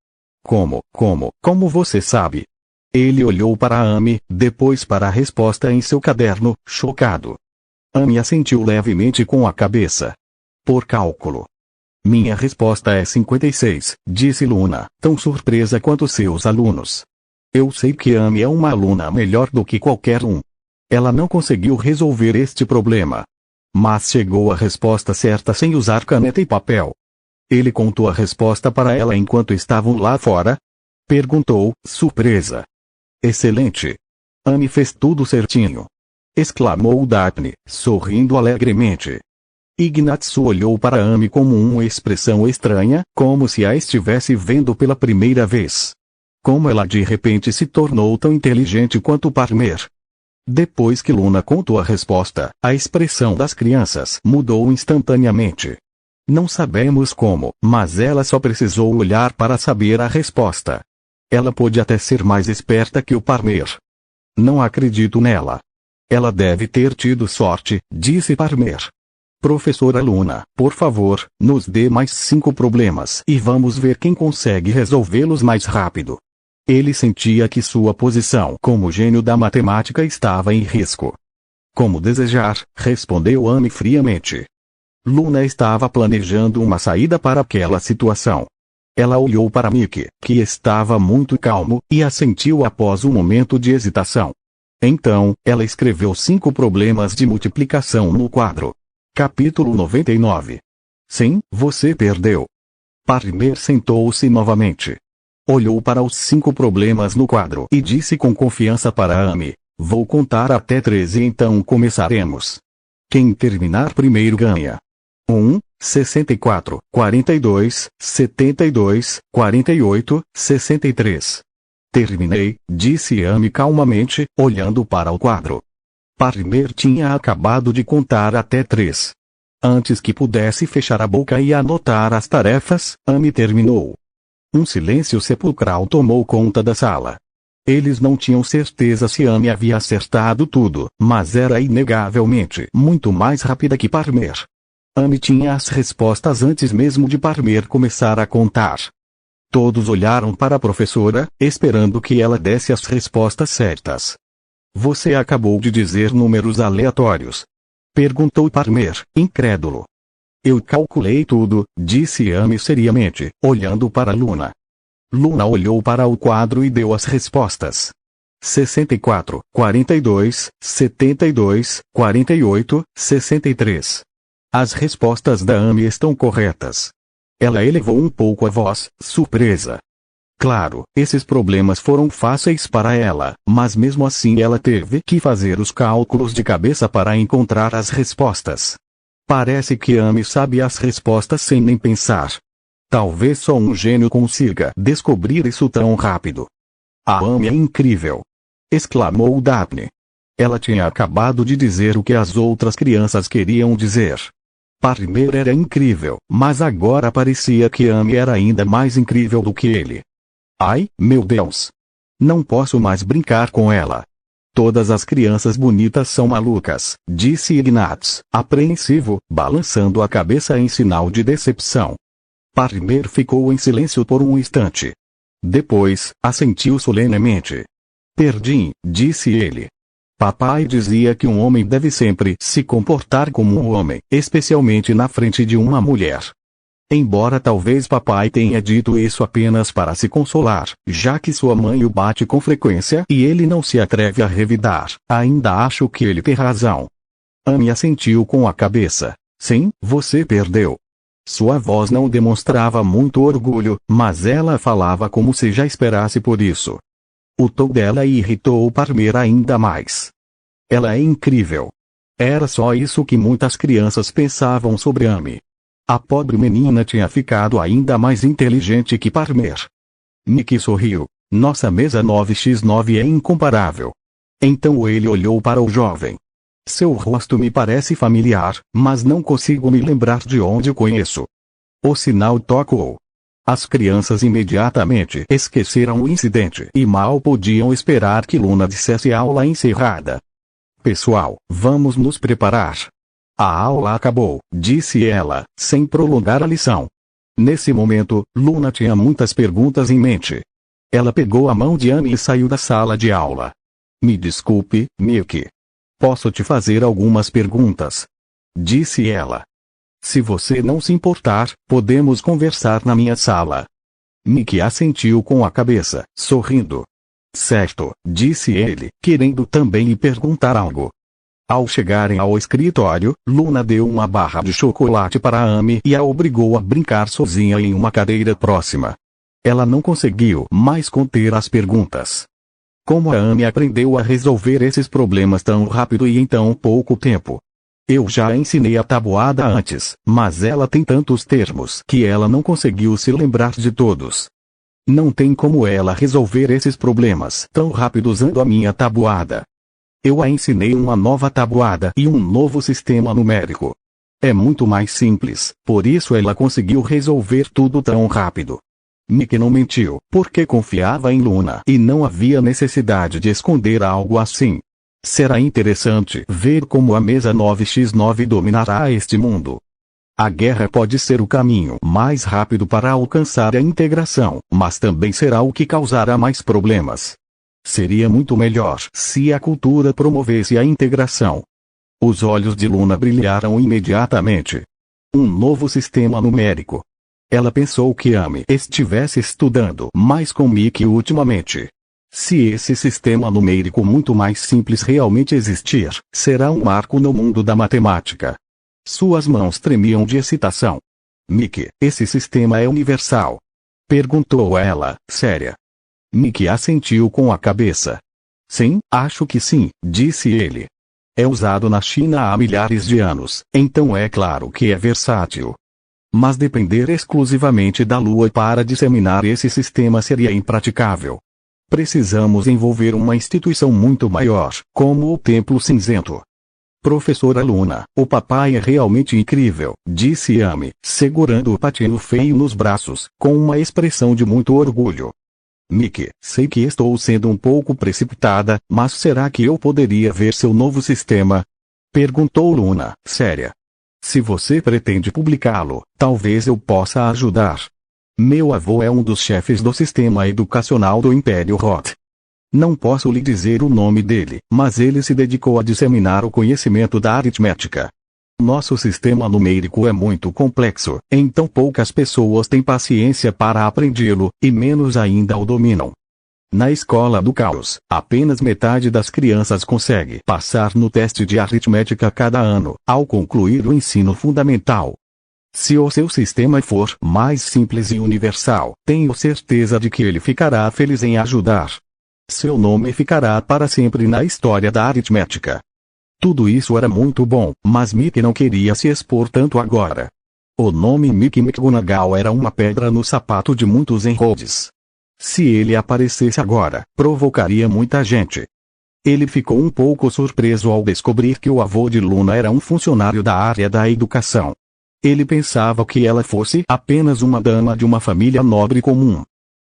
Como você sabe? Ele olhou para Amy, depois para a resposta em seu caderno, chocado. Amy assentiu levemente com a cabeça. Por cálculo. Minha resposta é 56, disse Luna, tão surpresa quanto seus alunos. Eu sei que Amy é uma aluna melhor do que qualquer um. Ela não conseguiu resolver este problema. Mas chegou à resposta certa sem usar caneta e papel. Ele contou a resposta para ela enquanto estavam lá fora? Perguntou, surpresa. Excelente. Amy fez tudo certinho. Exclamou Daphne, sorrindo alegremente. Ignatsu olhou para Amy com uma expressão estranha, como se a estivesse vendo pela primeira vez. Como ela de repente se tornou tão inteligente quanto Parmer. Depois que Luna contou a resposta, a expressão das crianças mudou instantaneamente. Não sabemos como, mas ela só precisou olhar para saber a resposta. Ela pôde até ser mais esperta que o Parmer. Não acredito nela. Ela deve ter tido sorte, disse Parmer. Professora Luna, por favor, nos dê mais 5 problemas e vamos ver quem consegue resolvê-los mais rápido. Ele sentia que sua posição como gênio da matemática estava em risco. Como desejar, respondeu Amy friamente. Luna estava planejando uma saída para aquela situação. Ela olhou para Mickey, que estava muito calmo, e assentiu após um momento de hesitação. Então, ela escreveu 5 problemas de multiplicação no quadro. Capítulo 99. Sim, você perdeu. Parmer sentou-se novamente. Olhou para os 5 problemas no quadro e disse com confiança para Amy, vou contar até 13 e então começaremos. Quem terminar primeiro ganha. 1, 64, 42, 72, 48, 63. Terminei, disse Amy calmamente, olhando para o quadro. Parmer tinha acabado de contar até 3. Antes que pudesse fechar a boca e anotar as tarefas, Amy terminou. Um silêncio sepulcral tomou conta da sala. Eles não tinham certeza se Amy havia acertado tudo, mas era inegavelmente muito mais rápida que Parmer. Amy tinha as respostas antes mesmo de Parmer começar a contar. Todos olharam para a professora, esperando que ela desse as respostas certas. Você acabou de dizer números aleatórios? Perguntou Parmer, incrédulo. Eu calculei tudo, disse Amy seriamente, olhando para Luna. Luna olhou para o quadro e deu as respostas. 64, 42, 72, 48, 63. As respostas da Amy estão corretas. Ela elevou um pouco a voz, surpresa. Claro, esses problemas foram fáceis para ela, mas mesmo assim ela teve que fazer os cálculos de cabeça para encontrar as respostas. Parece que Amy sabe as respostas sem nem pensar. Talvez só um gênio consiga descobrir isso tão rápido. A Amy é incrível! Exclamou Daphne. Ela tinha acabado de dizer o que as outras crianças queriam dizer. Parmer era incrível, mas agora parecia que Amy era ainda mais incrível do que ele. Ai, meu Deus! Não posso mais brincar com ela. Todas as crianças bonitas são malucas, disse Ignatz, apreensivo, balançando a cabeça em sinal de decepção. Parmer ficou em silêncio por um instante. Depois, assentiu solenemente. Perdi, disse ele. Papai dizia que um homem deve sempre se comportar como um homem, especialmente na frente de uma mulher. Embora talvez papai tenha dito isso apenas para se consolar, já que sua mãe o bate com frequência e ele não se atreve a revidar, ainda acho que ele tem razão. Amy assentiu com a cabeça. Sim, você perdeu. Sua voz não demonstrava muito orgulho, mas ela falava como se já esperasse por isso. O tom dela irritou Parmer ainda mais. Ela é incrível. Era só isso que muitas crianças pensavam sobre Amy. A pobre menina tinha ficado ainda mais inteligente que Parmer. Mickey sorriu. Nossa mesa 9x9 é incomparável. Então ele olhou para o jovem. Seu rosto me parece familiar, mas não consigo me lembrar de onde o conheço. O sinal tocou. As crianças imediatamente esqueceram o incidente e mal podiam esperar que Luna dissesse aula encerrada. Pessoal, vamos nos preparar. A aula acabou, disse ela, sem prolongar a lição. Nesse momento, Luna tinha muitas perguntas em mente. Ela pegou a mão de Amy e saiu da sala de aula. Me desculpe, Mickey. Posso te fazer algumas perguntas? Disse ela. Se você não se importar, podemos conversar na minha sala. Mickey assentiu com a cabeça, sorrindo. Certo, disse ele, querendo também lhe perguntar algo. Ao chegarem ao escritório, Luna deu uma barra de chocolate para Amy e a obrigou a brincar sozinha em uma cadeira próxima. Ela não conseguiu mais conter as perguntas. Como a Amy aprendeu a resolver esses problemas tão rápido e em tão pouco tempo? Eu já ensinei a tabuada antes, mas ela tem tantos termos que ela não conseguiu se lembrar de todos. Não tem como ela resolver esses problemas tão rápido usando a minha tabuada. Eu a ensinei uma nova tabuada e um novo sistema numérico. É muito mais simples, por isso ela conseguiu resolver tudo tão rápido. Mickey não mentiu, porque confiava em Luna e não havia necessidade de esconder algo assim. Será interessante ver como a mesa 9x9 dominará este mundo. A guerra pode ser o caminho mais rápido para alcançar a integração, mas também será o que causará mais problemas. Seria muito melhor se a cultura promovesse a integração. Os olhos de Luna brilharam imediatamente. Um novo sistema numérico. Ela pensou que Amy estivesse estudando mais com Mickey ultimamente. Se esse sistema numérico muito mais simples realmente existir, será um marco no mundo da matemática. Suas mãos tremiam de excitação. Mickey, esse sistema é universal? Perguntou ela, séria. Mickey assentiu com a cabeça. Sim, acho que sim, disse ele. É usado na China há milhares de anos, então é claro que é versátil. Mas depender exclusivamente da Lua para disseminar esse sistema seria impraticável. Precisamos envolver uma instituição muito maior, como o Templo Cinzento. Professora Luna, o papai é realmente incrível, disse Amy, segurando o patinho feio nos braços, com uma expressão de muito orgulho. Mickey, sei que estou sendo um pouco precipitada, mas será que eu poderia ver seu novo sistema? Perguntou Luna, séria. Se você pretende publicá-lo, talvez eu possa ajudar. Meu avô é um dos chefes do sistema educacional do Império Roth. Não posso lhe dizer o nome dele, mas ele se dedicou a disseminar o conhecimento da aritmética. Nosso sistema numérico é muito complexo, então poucas pessoas têm paciência para aprendê-lo, e menos ainda o dominam. Na escola do caos, apenas metade das crianças consegue passar no teste de aritmética cada ano, ao concluir o ensino fundamental. Se o seu sistema for mais simples e universal, tenho certeza de que ele ficará feliz em ajudar. Seu nome ficará para sempre na história da aritmética. Tudo isso era muito bom, mas Mickey não queria se expor tanto agora. O nome Mickey McGonagall era uma pedra no sapato de muitos em Rhodes. Se ele aparecesse agora, provocaria muita gente. Ele ficou um pouco surpreso ao descobrir que o avô de Luna era um funcionário da área da educação. Ele pensava que ela fosse apenas uma dama de uma família nobre comum.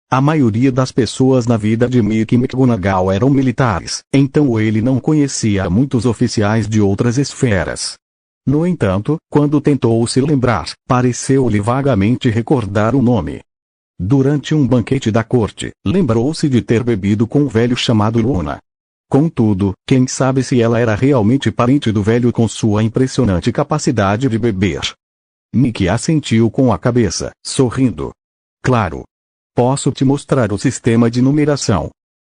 A maioria das pessoas na vida de Mickey McGonagall eram militares, então ele não conhecia muitos oficiais de outras esferas. No entanto, quando tentou se lembrar, pareceu-lhe vagamente recordar o nome. Durante um banquete da corte, lembrou-se de ter bebido com um velho chamado Luna. Contudo, quem sabe se ela era realmente parente do velho com sua impressionante capacidade de beber. Mickey assentiu com a cabeça, sorrindo. Claro. Posso te mostrar o sistema de numeração.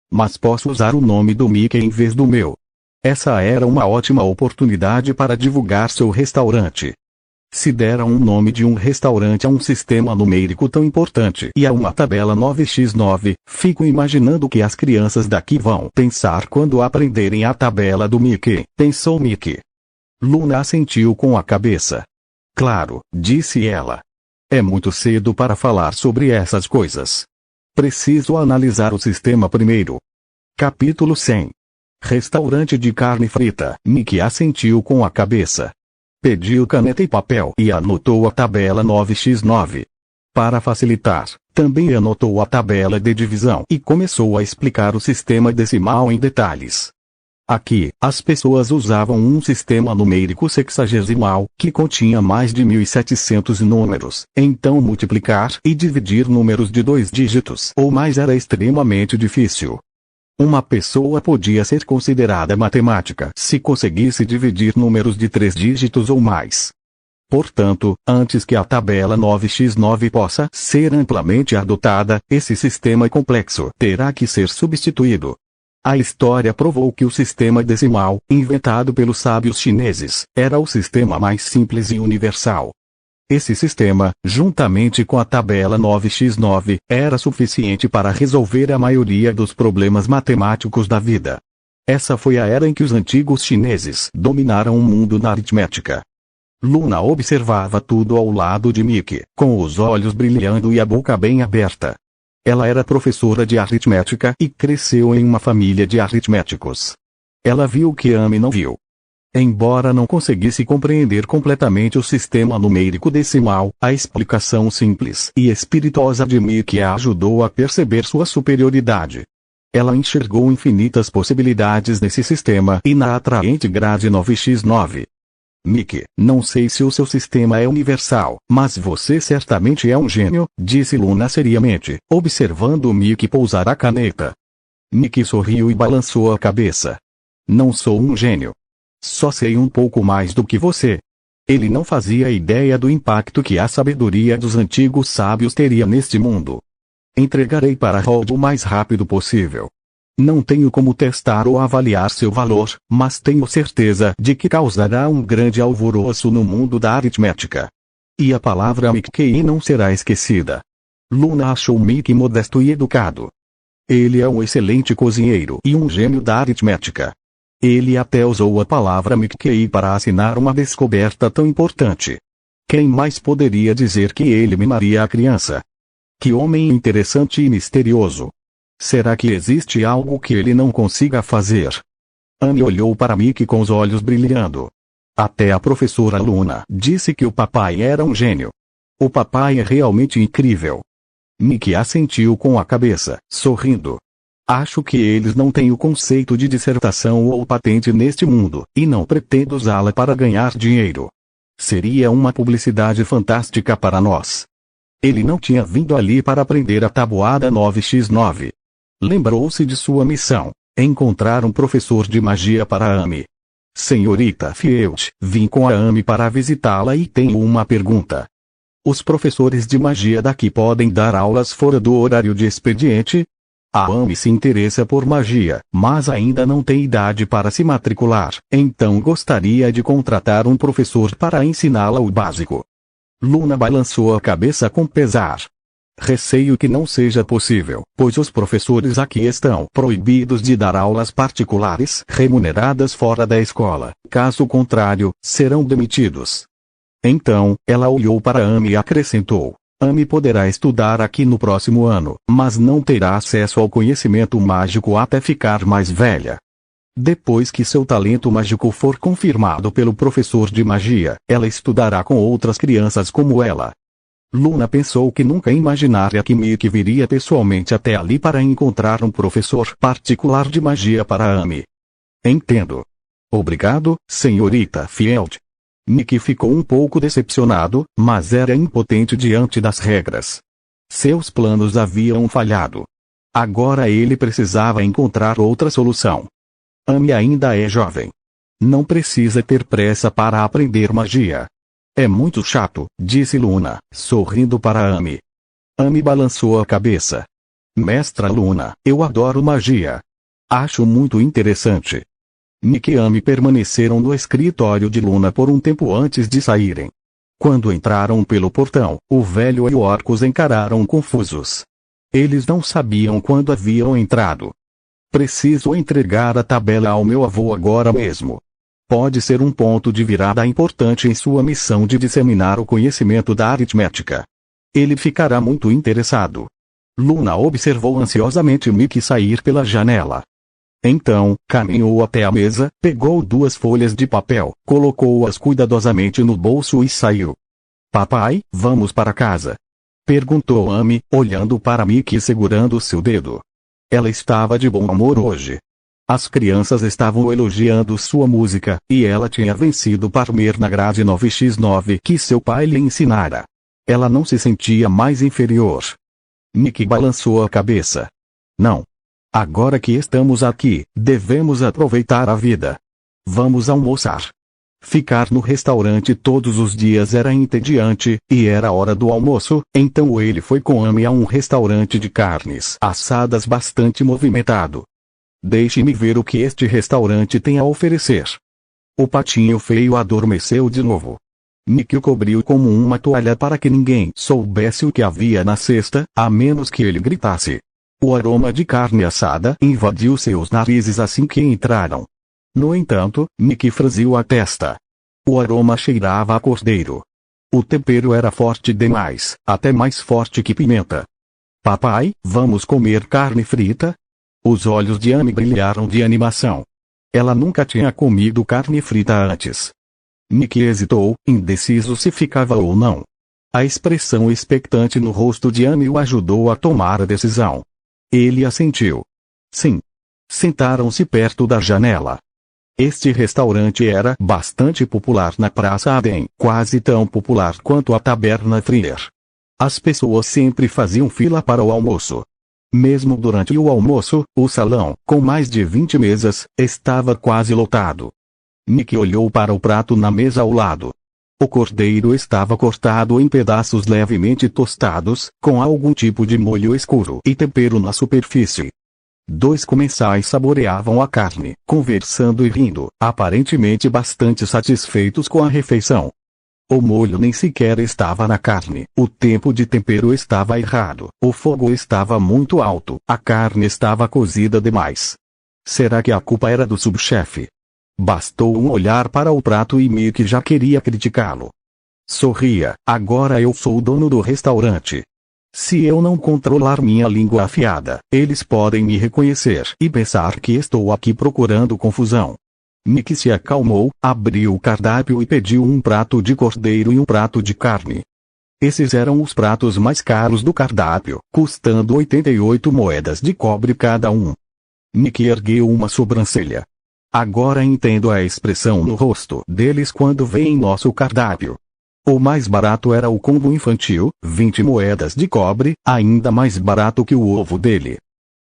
Mas posso usar o nome do Mickey em vez do meu. Essa era uma ótima oportunidade para divulgar seu restaurante. Se deram um nome de um restaurante a um sistema numérico tão importante e a uma tabela 9x9, fico imaginando que as crianças daqui vão pensar quando aprenderem a tabela do Mickey, pensou Mickey. Luna assentiu com a cabeça. Claro, disse ela. É muito cedo para falar sobre essas coisas. Preciso analisar o sistema primeiro. Capítulo 100. Restaurante de carne frita. Mickey assentiu com a cabeça. Pediu caneta e papel e anotou a tabela 9x9. Para facilitar, também anotou a tabela de divisão e começou a explicar o sistema decimal em detalhes. Aqui, as pessoas usavam um sistema numérico sexagesimal, que continha mais de 1.700 números, então multiplicar e dividir números de 2 dígitos ou mais era extremamente difícil. Uma pessoa podia ser considerada matemática se conseguisse dividir números de 3 dígitos ou mais. Portanto, antes que a tabela 9x9 possa ser amplamente adotada, esse sistema complexo terá que ser substituído. A história provou que o sistema decimal, inventado pelos sábios chineses, era o sistema mais simples e universal. Esse sistema, juntamente com a tabela 9x9, era suficiente para resolver a maioria dos problemas matemáticos da vida. Essa foi a era em que os antigos chineses dominaram o mundo na aritmética. Luna observava tudo ao lado de Mickey, com os olhos brilhando e a boca bem aberta. Ela era professora de aritmética e cresceu em uma família de aritméticos. Ela viu o que Amy não viu. Embora não conseguisse compreender completamente o sistema numérico decimal, a explicação simples e espirituosa de Mickey a ajudou a perceber sua superioridade. Ela enxergou infinitas possibilidades nesse sistema e na atraente grade 9x9. Mickey, não sei se o seu sistema é universal, mas você certamente é um gênio, disse Luna seriamente, observando Mickey pousar a caneta. Mickey sorriu e balançou a cabeça. Não sou um gênio. Só sei um pouco mais do que você. Ele não fazia ideia do impacto que a sabedoria dos antigos sábios teria neste mundo. Entregarei para Rhodes o mais rápido possível. Não tenho como testar ou avaliar seu valor, mas tenho certeza de que causará um grande alvoroço no mundo da aritmética. E a palavra Mickey não será esquecida. Luna achou Mickey modesto e educado. Ele é um excelente cozinheiro e um gênio da aritmética. Ele até usou a palavra Mickey para assinar uma descoberta tão importante. Quem mais poderia dizer que ele mimaria a criança? Que homem interessante e misterioso. Será que existe algo que ele não consiga fazer? Amy olhou para Mickey com os olhos brilhando. Até a professora Luna disse que o papai era um gênio. O papai é realmente incrível. Mickey assentiu com a cabeça, sorrindo. Acho que eles não têm o conceito de dissertação ou patente neste mundo, e não pretendo usá-la para ganhar dinheiro. Seria uma publicidade fantástica para nós. Ele não tinha vindo ali para aprender a tabuada 9x9. Lembrou-se de sua missão, encontrar um professor de magia para Amy. Senhorita Field, vim com a Amy para visitá-la e tenho uma pergunta. Os professores de magia daqui podem dar aulas fora do horário de expediente? A Amy se interessa por magia, mas ainda não tem idade para se matricular, então gostaria de contratar um professor para ensiná-la o básico. Luna balançou a cabeça com pesar. Receio que não seja possível, pois os professores aqui estão proibidos de dar aulas particulares remuneradas fora da escola, caso contrário, serão demitidos. Então, ela olhou para Amy e acrescentou: Amy poderá estudar aqui no próximo ano, mas não terá acesso ao conhecimento mágico até ficar mais velha. Depois que seu talento mágico for confirmado pelo professor de magia, ela estudará com outras crianças como ela. Luna pensou que nunca imaginaria que Mickey viria pessoalmente até ali para encontrar um professor particular de magia para Amy. Entendo. Obrigado, senhorita Field. Mickey ficou um pouco decepcionado, mas era impotente diante das regras. Seus planos haviam falhado. Agora ele precisava encontrar outra solução. Amy ainda é jovem. Não precisa ter pressa para aprender magia. É muito chato, disse Luna, sorrindo para Amy. Amy balançou a cabeça. Mestra Luna, eu adoro magia. Acho muito interessante. Mickey e Amy permaneceram no escritório de Luna por um tempo antes de saírem. Quando entraram pelo portão, o velho e o Orcus encararam confusos. Eles não sabiam quando haviam entrado. Preciso entregar a tabela ao meu avô agora mesmo. Pode ser um ponto de virada importante em sua missão de disseminar o conhecimento da aritmética. Ele ficará muito interessado. Luna observou ansiosamente Mickey sair pela janela. Então, caminhou até a mesa, pegou 2 folhas de papel, colocou-as cuidadosamente no bolso e saiu. Papai, vamos para casa? Perguntou Amy, olhando para Mickey e segurando seu dedo. Ela estava de bom humor hoje. As crianças estavam elogiando sua música, e ela tinha vencido Parmer na grade 9x9 que seu pai lhe ensinara. Ela não se sentia mais inferior. Mickey balançou a cabeça. Não. Agora que estamos aqui, devemos aproveitar a vida. Vamos almoçar. Ficar no restaurante todos os dias era entediante, e era hora do almoço, então ele foi com Amy a um restaurante de carnes assadas bastante movimentado. Deixe-me ver o que este restaurante tem a oferecer. O patinho feio adormeceu de novo. Mickey o cobriu como uma toalha para que ninguém soubesse o que havia na cesta, a menos que ele gritasse. O aroma de carne assada invadiu seus narizes assim que entraram. No entanto, Mickey franziu a testa. O aroma cheirava a cordeiro. O tempero era forte demais, até mais forte que pimenta. Papai, vamos comer carne frita? Os olhos de Amy brilharam de animação. Ela nunca tinha comido carne frita antes. Mickey hesitou, indeciso se ficava ou não. A expressão expectante no rosto de Amy o ajudou a tomar a decisão. Ele assentiu. Sim. Sentaram-se perto da janela. Este restaurante era bastante popular na Praça Aden, quase tão popular quanto a Taberna Frier. As pessoas sempre faziam fila para o almoço. Mesmo durante o almoço, o salão, com mais de 20 mesas, estava quase lotado. Mickey olhou para o prato na mesa ao lado. O cordeiro estava cortado em pedaços levemente tostados, com algum tipo de molho escuro e tempero na superfície. 2 comensais saboreavam a carne, conversando e rindo, aparentemente bastante satisfeitos com a refeição. O molho nem sequer estava na carne, o tempo de tempero estava errado, o fogo estava muito alto, a carne estava cozida demais. Será que a culpa era do subchefe? Bastou um olhar para o prato e Mickey já queria criticá-lo. Sorria, agora eu sou o dono do restaurante. Se eu não controlar minha língua afiada, eles podem me reconhecer e pensar que estou aqui procurando confusão. Mickey se acalmou, abriu o cardápio e pediu um prato de cordeiro e um prato de carne. Esses eram os pratos mais caros do cardápio, custando 88 moedas de cobre cada um. Mickey ergueu uma sobrancelha. Agora entendo a expressão no rosto deles quando veem nosso cardápio. O mais barato era o combo infantil, 20 moedas de cobre, ainda mais barato que o ovo dele.